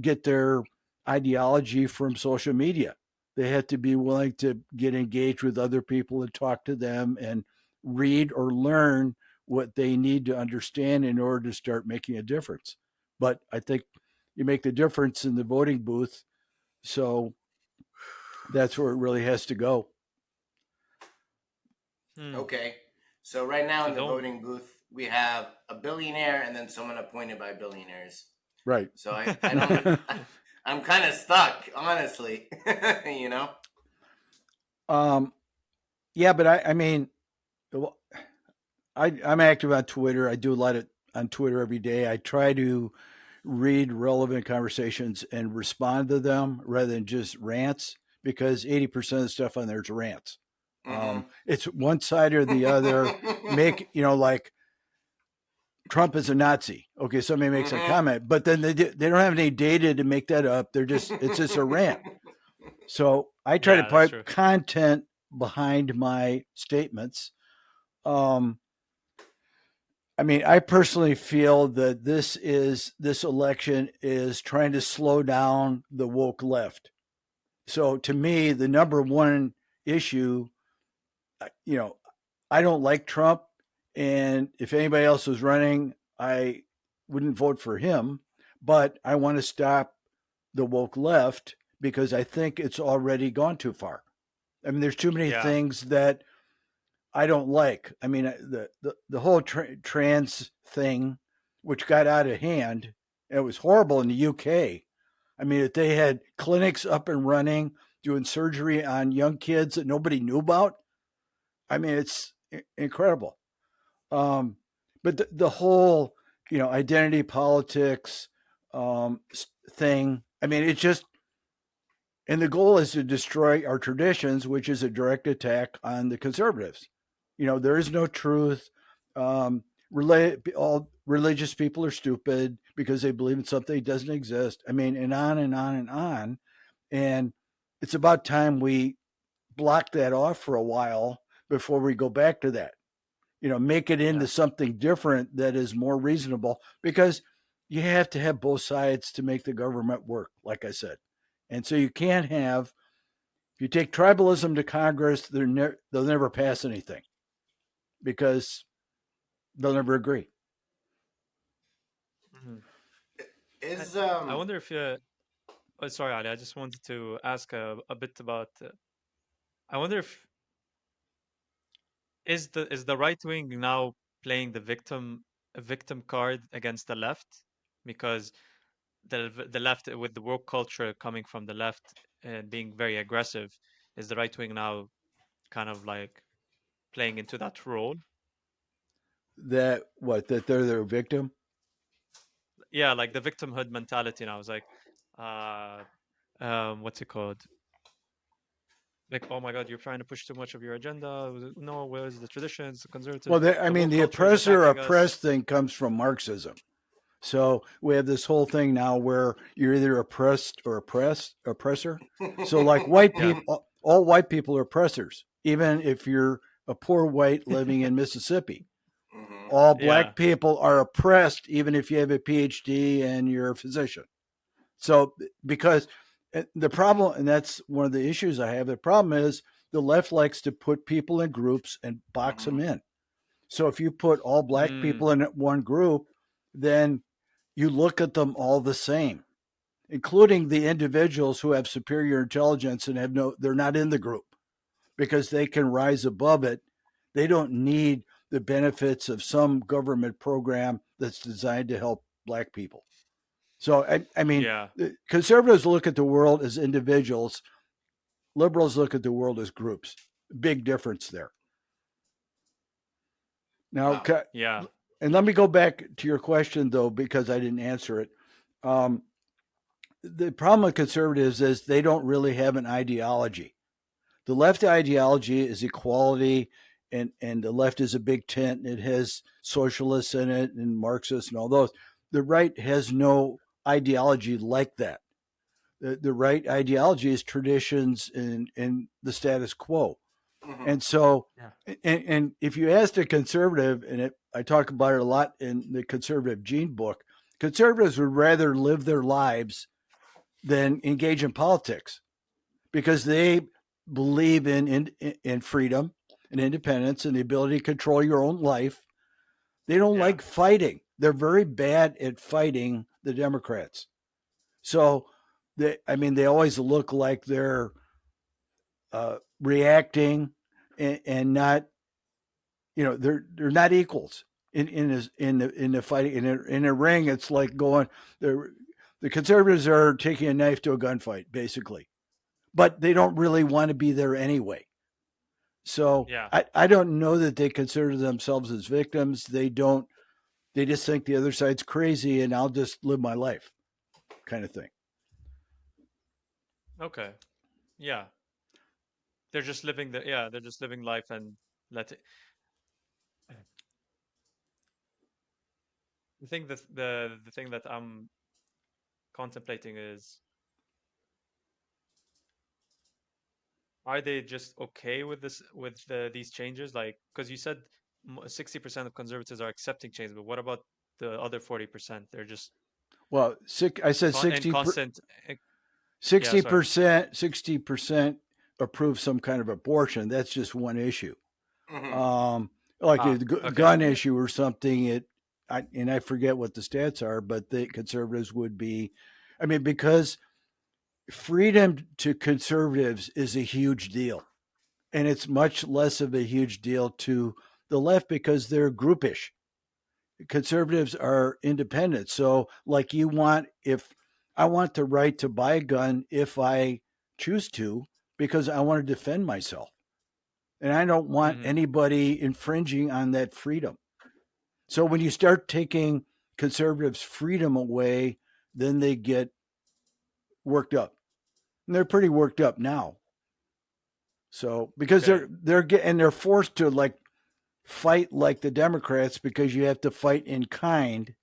get their ideology from social media. They have to be willing to get engaged with other people and talk to them and read or learn what they need to understand in order to start making a difference. But I think you make the difference in the voting booth. So that's where it really has to go. Hmm. Okay. So right now So in the don't. voting booth, we have a billionaire and then someone appointed by billionaires. Right. So I don't, I'm kind of stuck, honestly. you know? um, yeah, but I mean, well, I'm active on Twitter. I do a lot on Twitter every day. I try to read relevant conversations and respond to them rather than just rants because 80% of the stuff on there is rants. Mm-hmm. It's one side or the other. Make, like Trump is a Nazi. Okay, somebody makes a mm-hmm. comment, but then they don't have any data to make that up. It's just a rant. So I try to Yeah, that's put true. content behind my statements. Um, I mean, I personally feel that this election is trying to slow down the woke left. So to me, the number one issue, you know, I don't like Trump, and if anybody else was running, I wouldn't vote for him. But I want to stop the woke left because I think it's already gone too far. I mean, there's too many Yeah. things that I don't like. I mean, the whole trans thing, which got out of hand, it was horrible in the UK. I mean, if they had clinics up and running, doing surgery on young kids that nobody knew about, I mean, it's incredible. Um, but the whole, identity politics thing, I mean, it just, and the goal is to destroy our traditions, which is a direct attack on the conservatives. There is no truth. Um, all religious people are stupid because they believe in something that doesn't exist. I mean, and on and on and on. And it's about time we block that off for a while before we go back to that. Make it Yeah. into something different that is more reasonable. Because you have to have both sides to make the government work, like I said. And so you can't have, if you take tribalism to Congress, they'll never pass anything because they'll never agree. Mhm. And Is I wonder if oh, sorry, Ali. I just wanted to ask a bit about. I wonder if is the right wing now playing the victim card against the left, because the left, with the woke culture coming from the left and being very aggressive, is the right wing now kind of like playing into that role? That they're their victim. Yeah, like the victimhood mentality now is like, uh, what's it called? Like, oh my God, you're trying to push too much of your agenda. No, where's the traditions, the conservatives? I The mean, woke the culture is oppressor attacking us. oppressed thing comes from Marxism. So we have this whole thing now where you're either oppressed or oppressor. So like white Yeah, people, all white people are oppressors, even if you're a poor white living in Mississippi. Mhm. All yeah, black people are oppressed, even if you have a PhD and you're a physician. So because the problem, and that's one of the issues I have. The problem is the left likes to put people in groups and box them Mhm. in. So if you put all black mm, people in one group, then you look at them all the same, including the individuals who have superior intelligence and they're not in the group because they can rise above it. They don't need the benefits of some government program that's designed to help black people. So I mean, yeah. conservatives look at the world as individuals. Liberals look at the world as groups. Big difference there. Now, Wow. Yeah. and let me go back to your question though, because I didn't answer it. Um, the problem with conservatives is they don't really have an ideology. The left ideology is equality, and the left is a big tent, and it has socialists in it and Marxists and all those. The right has no ideology like that. The right ideology is traditions and the status quo. Mhm. And so, Yeah. and if you asked a conservative, I talk about it a lot in the conservative gene book, conservatives would rather live their lives than engage in politics because they believe in freedom and independence and the ability to control your own life. They don't Yeah. like fighting. They're very bad at fighting the Democrats. So they always look like they're reacting and not, they're not equals in the fighting in a ring. It's like going the conservatives are taking a knife to a gunfight basically, but they don't really want to be there anyway. So Yeah. I don't know that they consider themselves as victims. They don't. They just think the other side's crazy, and I'll just live my life, kind of thing. Okay. Yeah. They're just living life and let it. The thing that I'm contemplating is, are they just okay with these changes? Like, because you said 60% of conservatives are accepting change, but what about the other 40%? They're just Well, I said in constant. Yeah, sorry. 60% approve some kind of abortion. That's just one issue. Mhm. Like a Ah, okay. gun issue or something. I forget what the stats are, but the conservatives would be. I mean, because freedom to conservatives is a huge deal, and it's much less of a huge deal to the left because they're groupish. Conservatives are independent. So, like, if I want the right to buy a gun if I choose to, because I want to defend myself. And I don't want Hmm. anybody infringing on that freedom. So, when you start taking conservatives' freedom away, then they get worked up. And they're pretty worked up now. So, because Okay. they're forced to like fight like the Democrats because you have to fight in kind.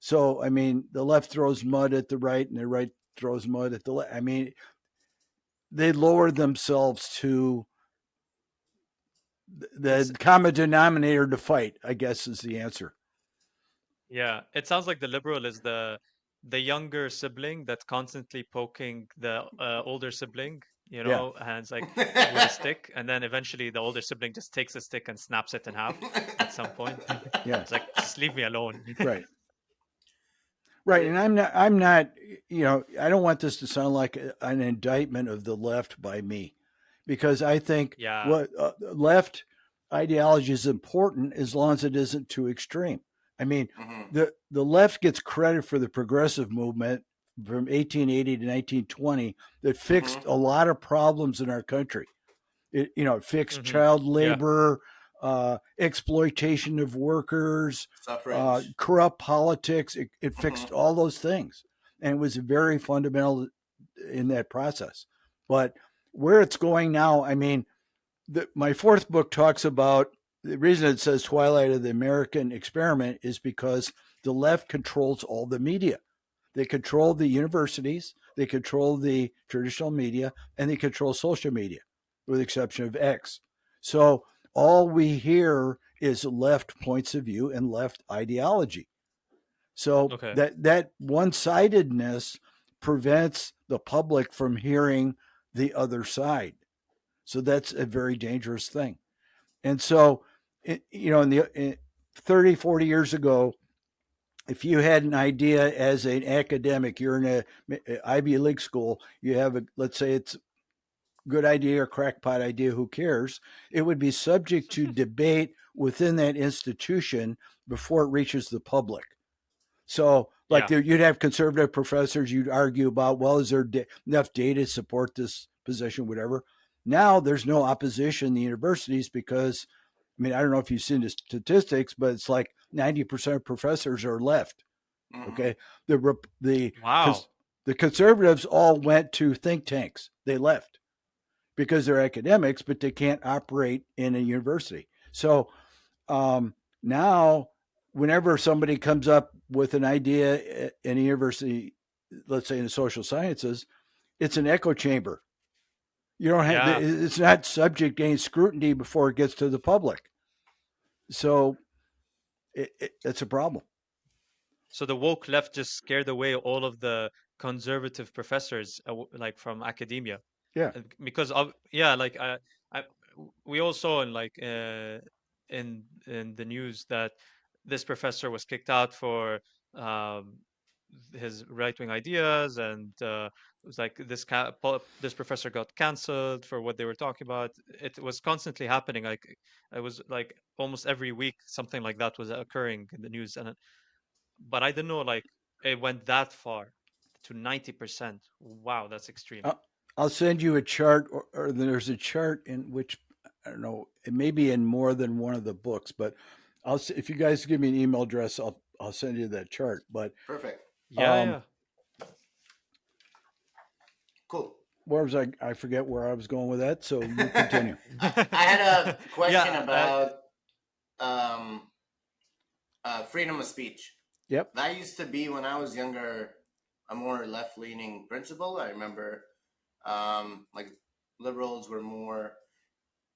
So, I mean, the left throws mud at the right and the right throws mud at the left. I mean, they lower themselves to It's the common denominator to fight, I guess is the answer. Yeah, it sounds like the liberal is the younger sibling that's constantly poking the older sibling, Yeah, and it's like with a stick, and then eventually the older sibling just takes a stick and snaps it in half at some point. yeah, It's like, just leave me alone. right. Right, and I'm not, I don't want this to sound like an indictment of the left by me, because I think Yeah. what left ideology is important as long as it isn't too extreme. I mean, Hmm. the left gets credit for the progressive movement from 1880 to 1920 that fixed Hmm. a lot of problems in our country. It fixed Hmm. child Yeah. labor, exploitation of workers, Suffrage. corrupt politics. It fixed Hmm. all those things, and it was very fundamental in that process. But where it's going now, I mean, my fourth book talks about the reason it says Twilight of the American Experiment is because the left controls all the media. They control the universities, they control the traditional media, and they control social media, with the exception of X. So all we hear is left points of view and left ideology. So Okay. that one-sidedness prevents the public from hearing the other side. So that's a very dangerous thing. And so, in 30, 40 years ago, if you had an idea as an academic, you're in a Ivy League school, you have let's say it's a good idea or crackpot idea, who cares? It would be subject to debate within that institution before it reaches the public. So, like, Yeah. you'd have conservative professors, you'd argue about, well, is there enough data to support this position, whatever. Now there's no opposition in the universities because, I mean, I don't know if you've seen the statistics, but it's like 90% of professors are left. Hmm. Okay, the Wow. the conservatives all went to think tanks. They left because they're academics, but they can't operate in a university. So now, whenever somebody comes up with an idea in a university, let's say in the social sciences, it's an echo chamber. You don't have Yeah. it's not subject to any scrutiny before it gets to the public. So it's a problem. So the woke left just scared away all of the conservative professors, like from academia. Yeah. Because of, yeah, like I we all saw in like in the news that this professor was kicked out for um his right-wing ideas, and it was like this professor got canceled for what they were talking about. It was constantly happening, like it was like almost every week something like that was occurring in the news. And but I didn't know like it went that far to 90%. Wow, that's extreme. I'll, I'll send you a chart, or there's a chart in which, I don't know, it may be in more than one of the books, but if you guys give me an email address, I'll send you that chart. But Perfect. Yeah, um, yeah. Cool. where was I? I forget where I was going with that. So you continue. I had a question Yeah, about um, freedom of speech. Yep. That used to be when I was younger a more left leaning principle. I remember like liberals were more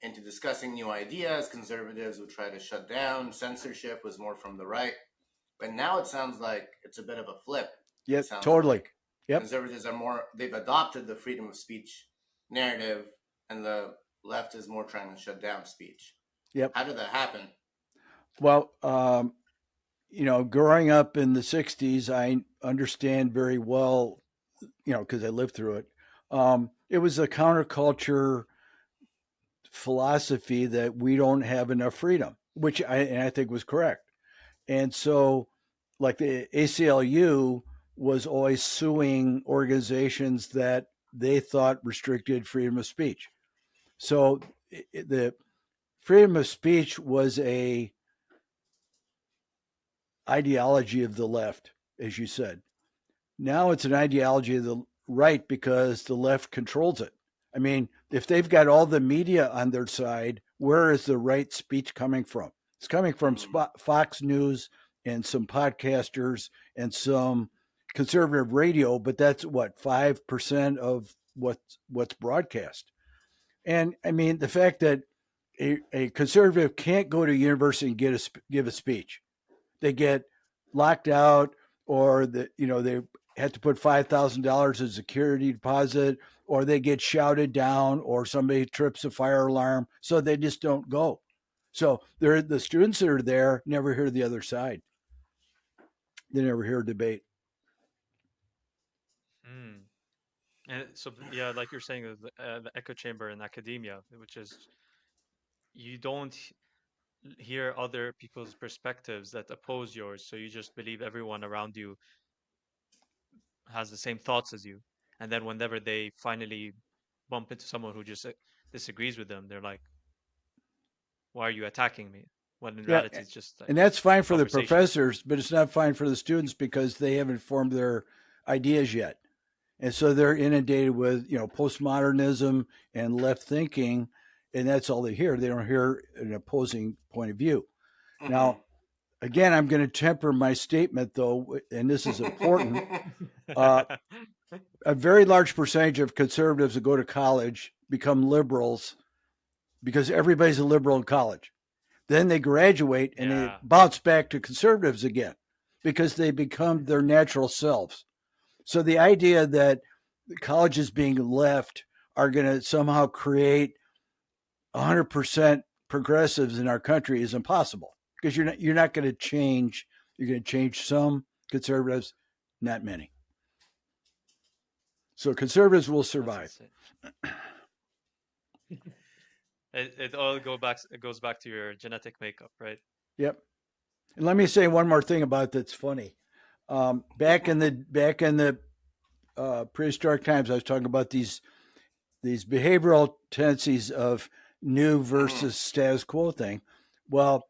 into discussing new ideas, conservatives would try to shut down, censorship was more from the right. But now it sounds like it's a bit of a flip. It Yep. sounds Totally. like Yep. conservatives are more, they've adopted the freedom of speech narrative, and the left is more trying to shut down speech. Yep. How did that happen? Well, growing up in the '60s, I understand very well, because I lived through it. It was a counterculture philosophy that we don't have enough freedom, which I think was correct. And so, like, the ACLU was always suing organizations that they thought restricted freedom of speech. So the freedom of speech was a ideology of the left, as you said. Now it's an ideology of the right because the left controls it. I mean, if they've got all the media on their side, where is the right speech coming from? It's coming from Mm-hmm. Fox News and some podcasters and some conservative radio, but that's what 5% of what's broadcast. And I mean, the fact that a conservative can't go to university and give a speech, they get locked out, or they have to put $5,000 as security deposit, or they get shouted down, or somebody trips a fire alarm, so they just don't go. So the students that are there never hear the other side. They never hear a debate. Mm. And so, yeah, like you're saying, the echo chamber in academia, which is you don't hear other people's perspectives that oppose yours, so you just believe everyone around you has the same thoughts as you. And then whenever they finally bump into someone who just disagrees with them, they're like, "Why are you attacking me?" When in Yeah, reality, it's just like and that's fine for the conversation. professors, but it's not fine for the students because they haven't formed their ideas yet. And so they're inundated with postmodernism and left thinking, and that's all they hear. They don't hear an opposing point of view. Mm-hmm. Now, again, I'm going to temper my statement though, and this is important. Uh, a very large percentage of conservatives that go to college become liberals because everybody's a liberal in college. Then they graduate and they Yeah. bounce back to conservatives again because they become their natural selves. So the idea that colleges being left are going to somehow create 100% progressives in our country is impossible because you're not going to change. You're going to change some conservatives, not many. So conservatives will That's survive. insane. It all it goes back to your genetic makeup, right? Yep. And let me say one more thing about it that's funny. Back in the prehistoric times, I was talking about these behavioral tendencies of new Mm-hmm. versus status quo thing. Well,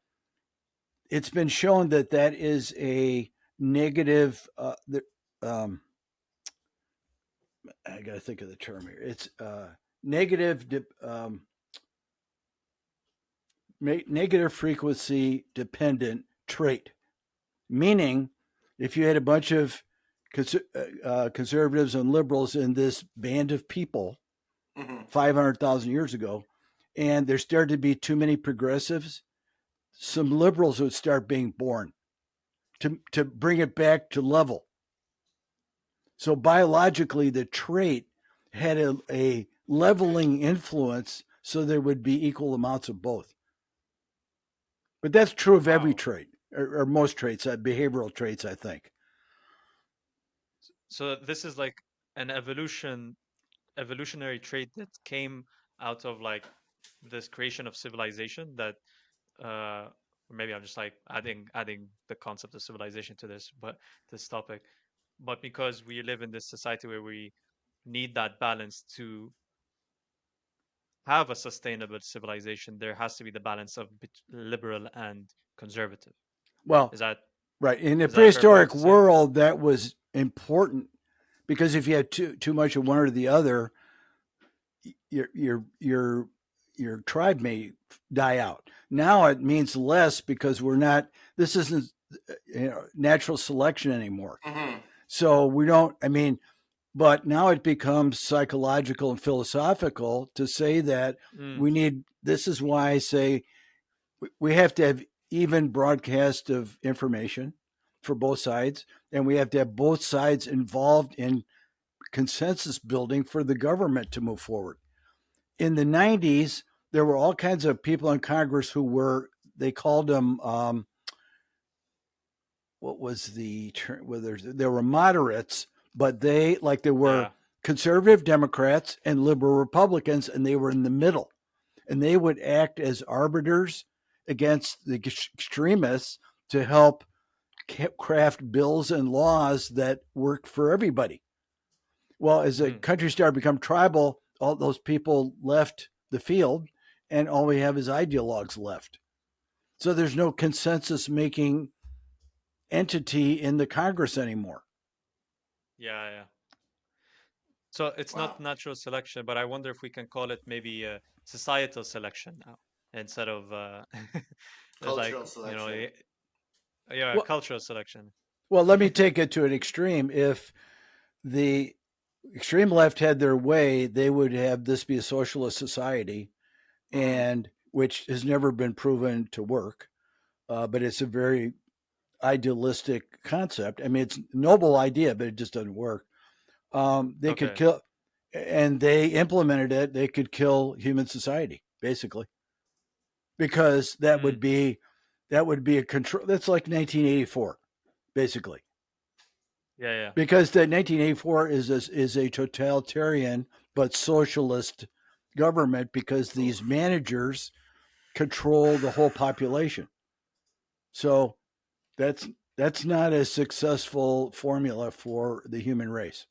it's been shown that that is a negative. Um, I got to think of the term here. It's negative, negative frequency dependent trait. Meaning, if you had a bunch of conservatives and liberals in this band of people Mm-hmm. 500,000 years ago, and there started to be too many progressives, some liberals would start being born to bring it back to level. So biologically, the trait had a leveling influence, so there would be equal amounts of both. But that's true of every Wow. trait, or most traits, behavioral traits, I think. So this is like an evolutionary trait that came out of like this creation of civilization that or maybe I'm just like adding the concept of civilization to this topic. But because we live in this society where we need that balance to have a sustainable civilization, there has to be the balance of liberal and conservative. Well, Is that right. In the is that a fair point prehistoric to say? world, that was important because if you had too much of one or the other, your your your your tribe may die out. Now it means less because we're not. This isn't natural selection anymore. Mm-hmm. So we don't. I mean, but now it becomes psychological and philosophical to say that Mm, we need. This is why I say we have to have even broadcast of information for both sides, and we have to have both sides involved in consensus building for the government to move forward. In the 90s, there were all kinds of people in Congress who were, they called them, what was the term? Well, there were moderates, but there were yeah. conservative Democrats and liberal Republicans, and they were in the middle. And they would act as arbiters against the extremists to help craft bills and laws that worked for everybody. Well, as the Hmm. country started to become tribal, all those people left the field, and all we have is ideologues left. So there's no consensus making entity in the Congress anymore. Yeah, yeah. So it's Wow. not natural selection, but I wonder if we can call it maybe societal selection now instead of like Cultural selection. yeah, Well, cultural selection. well, let me take it to an extreme. If the extreme left had their way, they would have this be a socialist society, Mm-hmm. and which has never been proven to work. But it's a very idealistic concept. I mean, it's a noble idea, but it just doesn't work. They could Okay. kill, and they implemented it. They could kill human society, basically, because Mm. that would be a control. That's like 1984, basically, Yeah, yeah. because the 1984 is a totalitarian but socialist government because these Oof. managers control the whole population. So that's that's not a successful formula for the human race.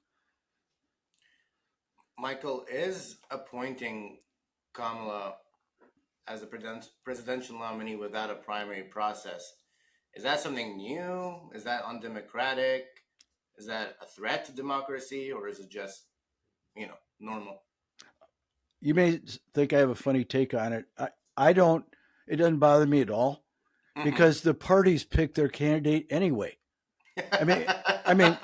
Michael, is appointing Kamala as a presidential nominee without a primary process, is that something new? Is that undemocratic? Is that a threat to democracy, or is it just, normal? You may think I have a funny take on it. I don't. It doesn't bother me at all Mm-hmm. because the parties pick their candidate anyway. I mean, I mean,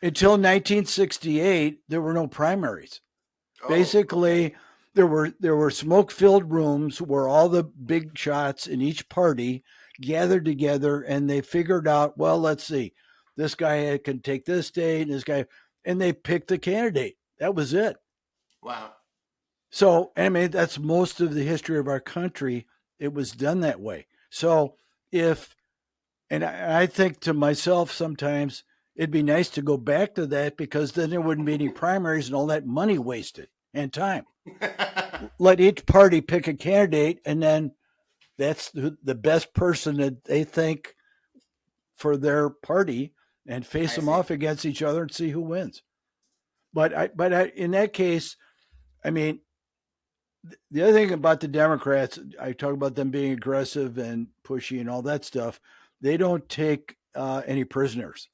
until 1968, there were no primaries. Oh, okay. Basically, there were smoke filled rooms where all the big shots in each party gathered together and they figured out, well, let's see, this guy can take this state and this guy, and they picked the candidate. That was it. Wow. So, I mean, that's most of the history of our country. It was done that way. So, if, and I think to myself sometimes, it'd be nice to go back to that because then there wouldn't be any primaries and all that money wasted and time. Let each party pick a candidate, and then that's the best person that they think for their party, and face I them see. off against each other and see who wins. In that case, I mean, the other thing about the Democrats, I talk about them being aggressive and pushy and all that stuff. They don't take any prisoners,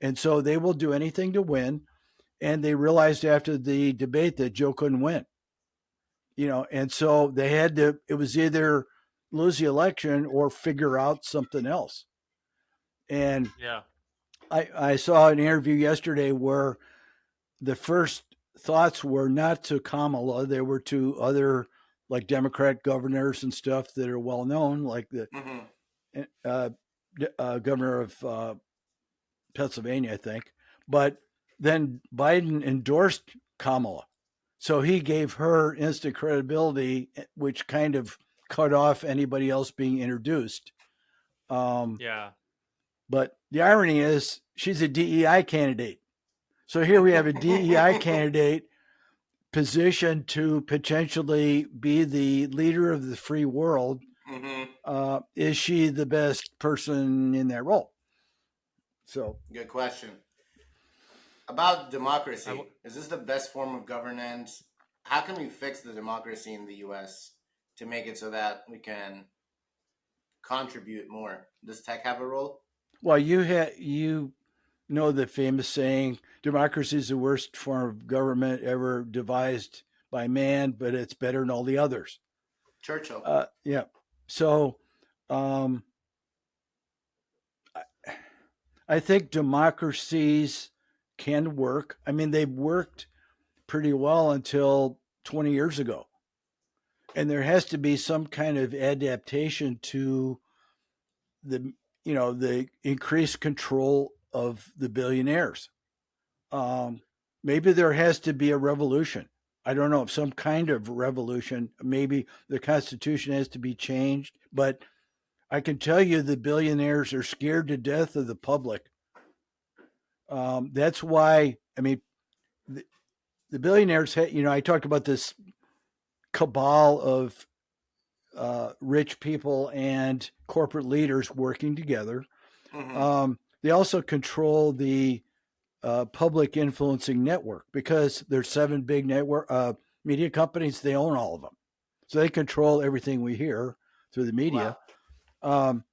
and so they will do anything to win. And they realized after the debate that Joe couldn't win, and so they had to. It was either lose the election or figure out something else. And Yeah. I saw an interview yesterday where the first thoughts were not to Kamala, they were to other like Democrat governors and stuff that are well known, like the Mm-hmm. uh, governor of Pennsylvania, I think. But then Biden endorsed Kamala. So he gave her instant credibility, which kind of cut off anybody else being introduced. Um, Yeah. but the irony is, she's a DEI candidate. So here we have a DEI candidate positioned to potentially be the leader of the free world. Mm-hmm. Is she the best person in that role? So, Good question. About I w- democracy, is this the best form of governance? How can we fix the democracy in the US to make it so that we can contribute more? Does tech have a role? well, you know the famous saying, "Democracy is the worst form of government ever devised by man, but it's better than all the others." Churchill. Yeah. So, um, I think democracies can work. I mean, they've worked pretty well until 20 years ago. And there has to be some kind of adaptation to the the increased control of the billionaires. Um, Maybe there has to be a revolution. I don't know, some kind of revolution. Maybe the Constitution has to be changed, but I can tell you the billionaires are scared to death of the public. That's why, I mean, the, the billionaires, I talked about this cabal of rich people and corporate leaders working together. Mm-hmm. They also control the public influencing network because there's seven big network media companies. They own all of them, so they control everything we hear through the Wow. media. Um,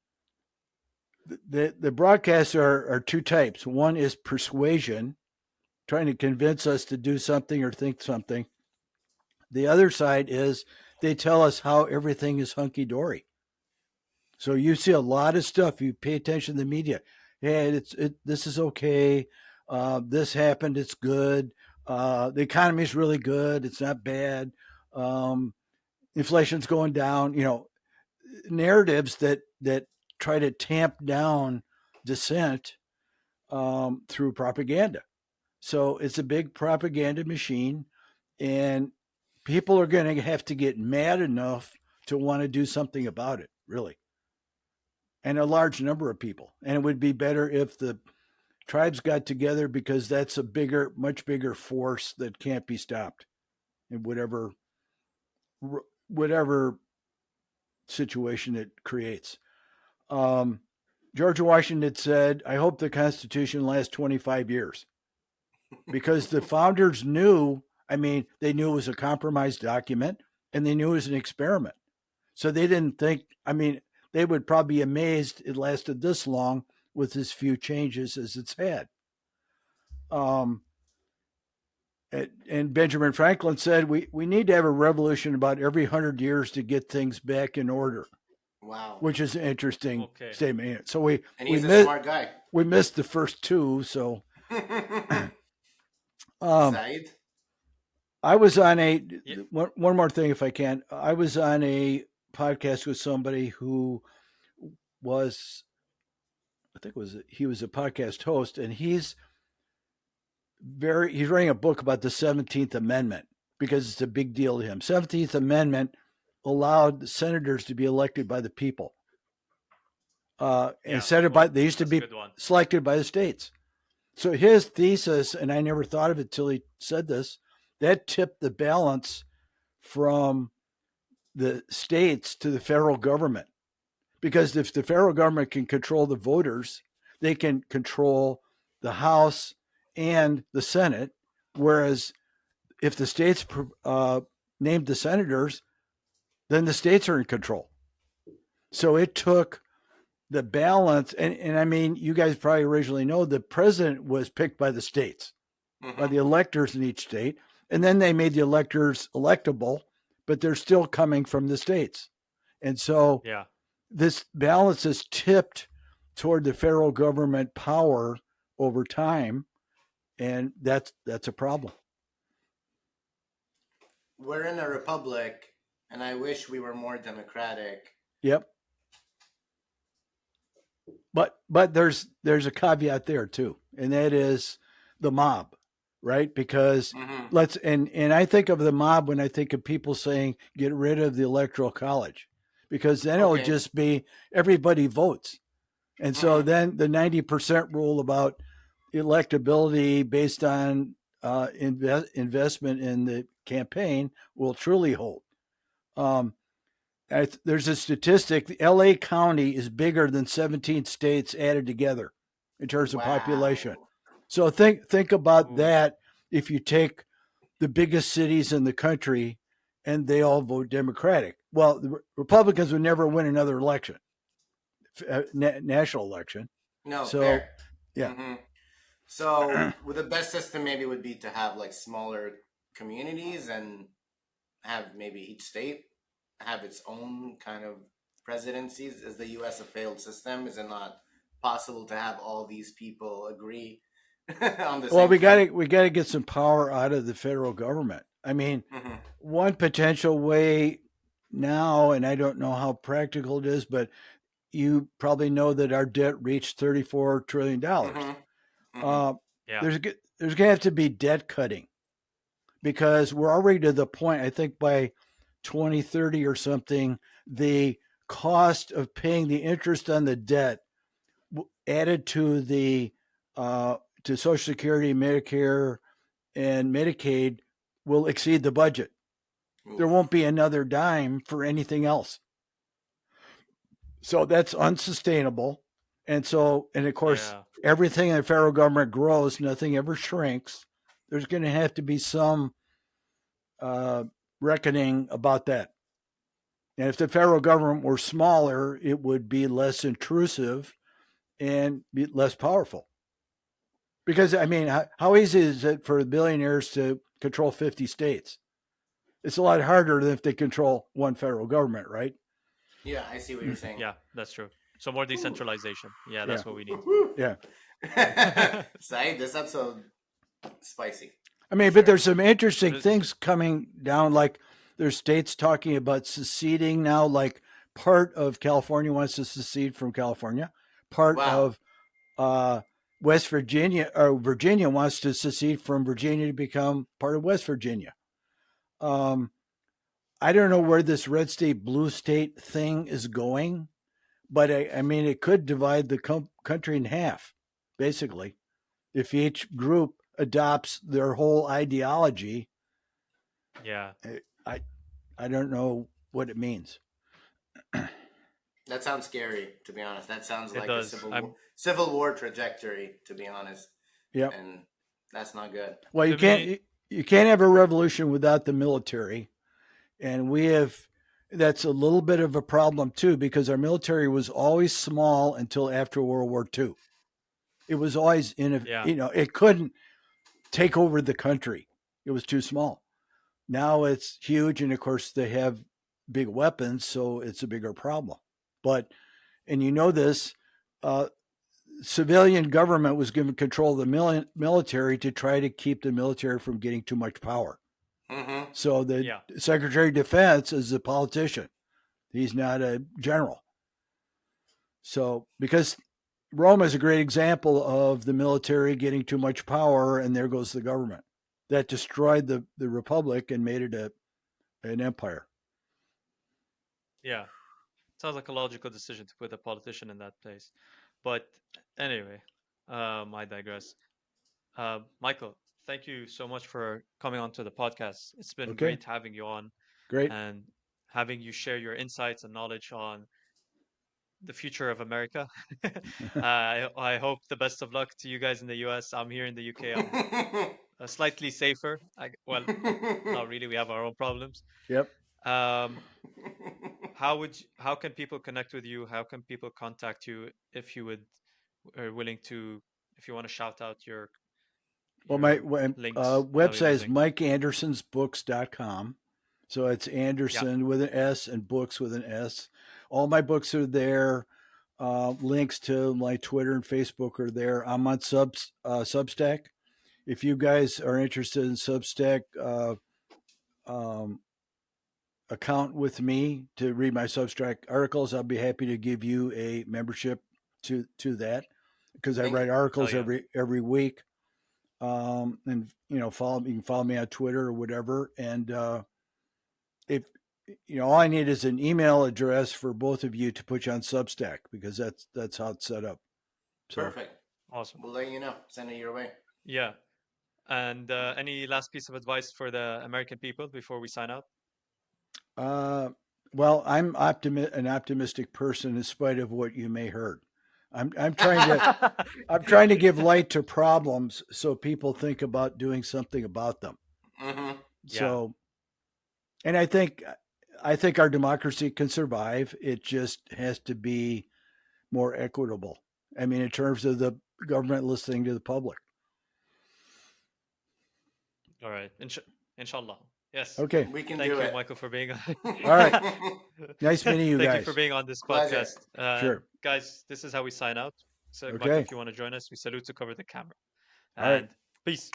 the broadcasts are two types. One is persuasion, trying to convince us to do something or think something. The other side is they tell us how everything is hunky dory. So you see a lot of stuff. You pay attention to the media. Hey, this is okay. This happened. It's good. The economy is really good. It's not bad. Um, Inflation's going down. Narratives that try to tamp down dissent through propaganda. So it's a big propaganda machine, and people are going to have to get mad enough to want to do something about it, really. And a large number of people. And it would be better if the tribes got together, because that's a bigger, much bigger force that can't be stopped in whatever situation it creates. George Washington said, "I hope the Constitution lasts 25 years." Because the founders knew, I mean, they knew it was a compromise document, and they knew it was an experiment. So they didn't think, I mean, they would probably be amazed it lasted this long with as few changes as it's had. Um, and Benjamin Franklin said, we need to have a revolution about every 100 years to get things back in order. Wow. Which is an interesting statement. So and he's a smart guy. We missed the first two. So Said? I was on one more thing, if I can. I was on a podcast with somebody who was, he was a podcast host, and he's writing a book about the 17th Amendment because it's a big deal to him. 17th Amendment allowed the senators to be elected by the people. Instead of they used to be selected by the states. So his thesis, and I never thought of it till he said this, that tipped the balance from the states to the federal government. Because if the federal government can control the voters, they can control the House and the Senate. Whereas if the states named the senators, then the states are in control. So it took the balance. And I mean, you guys probably originally know the president was picked by the states, by the electors in each state. And then they made the electors electable, but they're still coming from the states. And so this balance is tipped toward the federal government power over time. And that's a problem. We're in a republic, and I wish we were more democratic. Yep. But there's a caveat there too, and that is the mob, right? Because and I think of the mob when I think of people saying get rid of the electoral college, because then it'll just be everybody votes, and so then the 90% rule about electability based on investment in the campaign will truly hold. There's a statistic: the LA County is bigger than 17 states added together in terms of population. So think about that. If you take the biggest cities in the country and they all vote Democratic, well, the Republicans would never win another election, national election. No, so fair. Yeah. So well, the best system maybe would be to have like smaller communities and have maybe each state have its own kind of presidencies. Is the U.S. a failed system? Is it not possible to have all these people agree on the same? Well, we got to get some power out of the federal government. I mean, one potential way now, and I don't know how practical it is, but you probably know that our debt reached $34 trillion. There's going to have to be debt cutting, because we're already to the point, I think by 2030 or something, the cost of paying the interest on the debt added to the to Social Security, Medicare, and Medicaid will exceed the budget. There won't be another dime for anything else. So that's unsustainable. And of course, everything in the federal government grows, nothing ever shrinks. There's going to have to be some reckoning about that. And if the federal government were smaller, it would be less intrusive and be less powerful. Because, I mean, how easy is it for the billionaires to control 50 states? It's a lot harder than if they control one federal government, right? Yeah, I see what you're saying. Yeah, that's true. So more decentralization. Yeah, that's what we need. Yeah. Sai, this episode spicy. I mean, but there's some interesting things coming down. Like there's states talking about seceding now, like Part of California wants to secede from California. Part Wow. of uh, West Virginia or Virginia wants to secede from Virginia to become part of West Virginia. Um, I don't know where this red state, blue state thing is going, but I mean, it could divide the country in half, basically, if each group adopts their whole ideology. Yeah, I I don't know what it means. That sounds scary, to be honest. That sounds it like a does. I'm civil war trajectory, to be honest, Yep. and that's not good. Well, to me. you can't have a revolution without the military, and we have that's a little bit of a problem too because our military was always small until after World War II. It was always Yeah, it couldn't take over the country. It was too small. Now it's huge, and of course they have big weapons, so it's a bigger problem. But and you know this, uh, civilian government was given control of the military to try to keep the military from getting too much power. Mm-hmm. So the yeah, Secretary of Defense is a politician. He's not a general. So because Rome is a great example of the military getting too much power, and there goes the government. That destroyed the republic and made it an empire. yeah. Sounds like a logical decision to put a politician in that place. But anyway, I digress. Michael, thank you so much for coming on to the podcast. It's been Okay, great having you on great. and having you share your insights and knowledge on the future of America. I hope the best of luck to you guys in the US. I'm here in the UK. I'm slightly safer. Well, not really. We have our own problems. Yep. Um, how can people connect with you? How can people contact you if you would are willing to if you want to shout out Well, my your links? That'll be website is amazing. mikeandersonsbooks.com. So it's Yeah. Anderson with an S and books with an S. All my books are there. Links to my Twitter and Facebook are there. I'm on Substack. If you guys are interested in Substack, um, account with me to read my Substack articles, I'll be happy to give you a membership to that because I Thank write you. Hell articles yeah. every week. And follow you can follow me on Twitter or whatever. And if all I need is an email address for both of you to put you on Substack because that's how it's set up. So Perfect. Awesome. We'll let you know. Send it your way. Yeah. And any last piece of advice for the American people before we sign out? uh, well, I'm an optimistic person in spite of what you may heard. I'm trying to I'm trying to give light to problems so people think about doing something about them. Mm-hmm. Yeah. So, and I think our democracy can survive. It just has to be more equitable. I mean, in terms of the government listening to the public. All right. Inshallah. Yes. Okay. We can Thank do you, it. Michael, for being on. All right. Nice meeting you Thank you for guys. being on this Pleasure. podcast. And Sure. guys, this is how we sign out. So, Michael, Okay. if you want to join us, we salute to cover the camera. All right. And peace.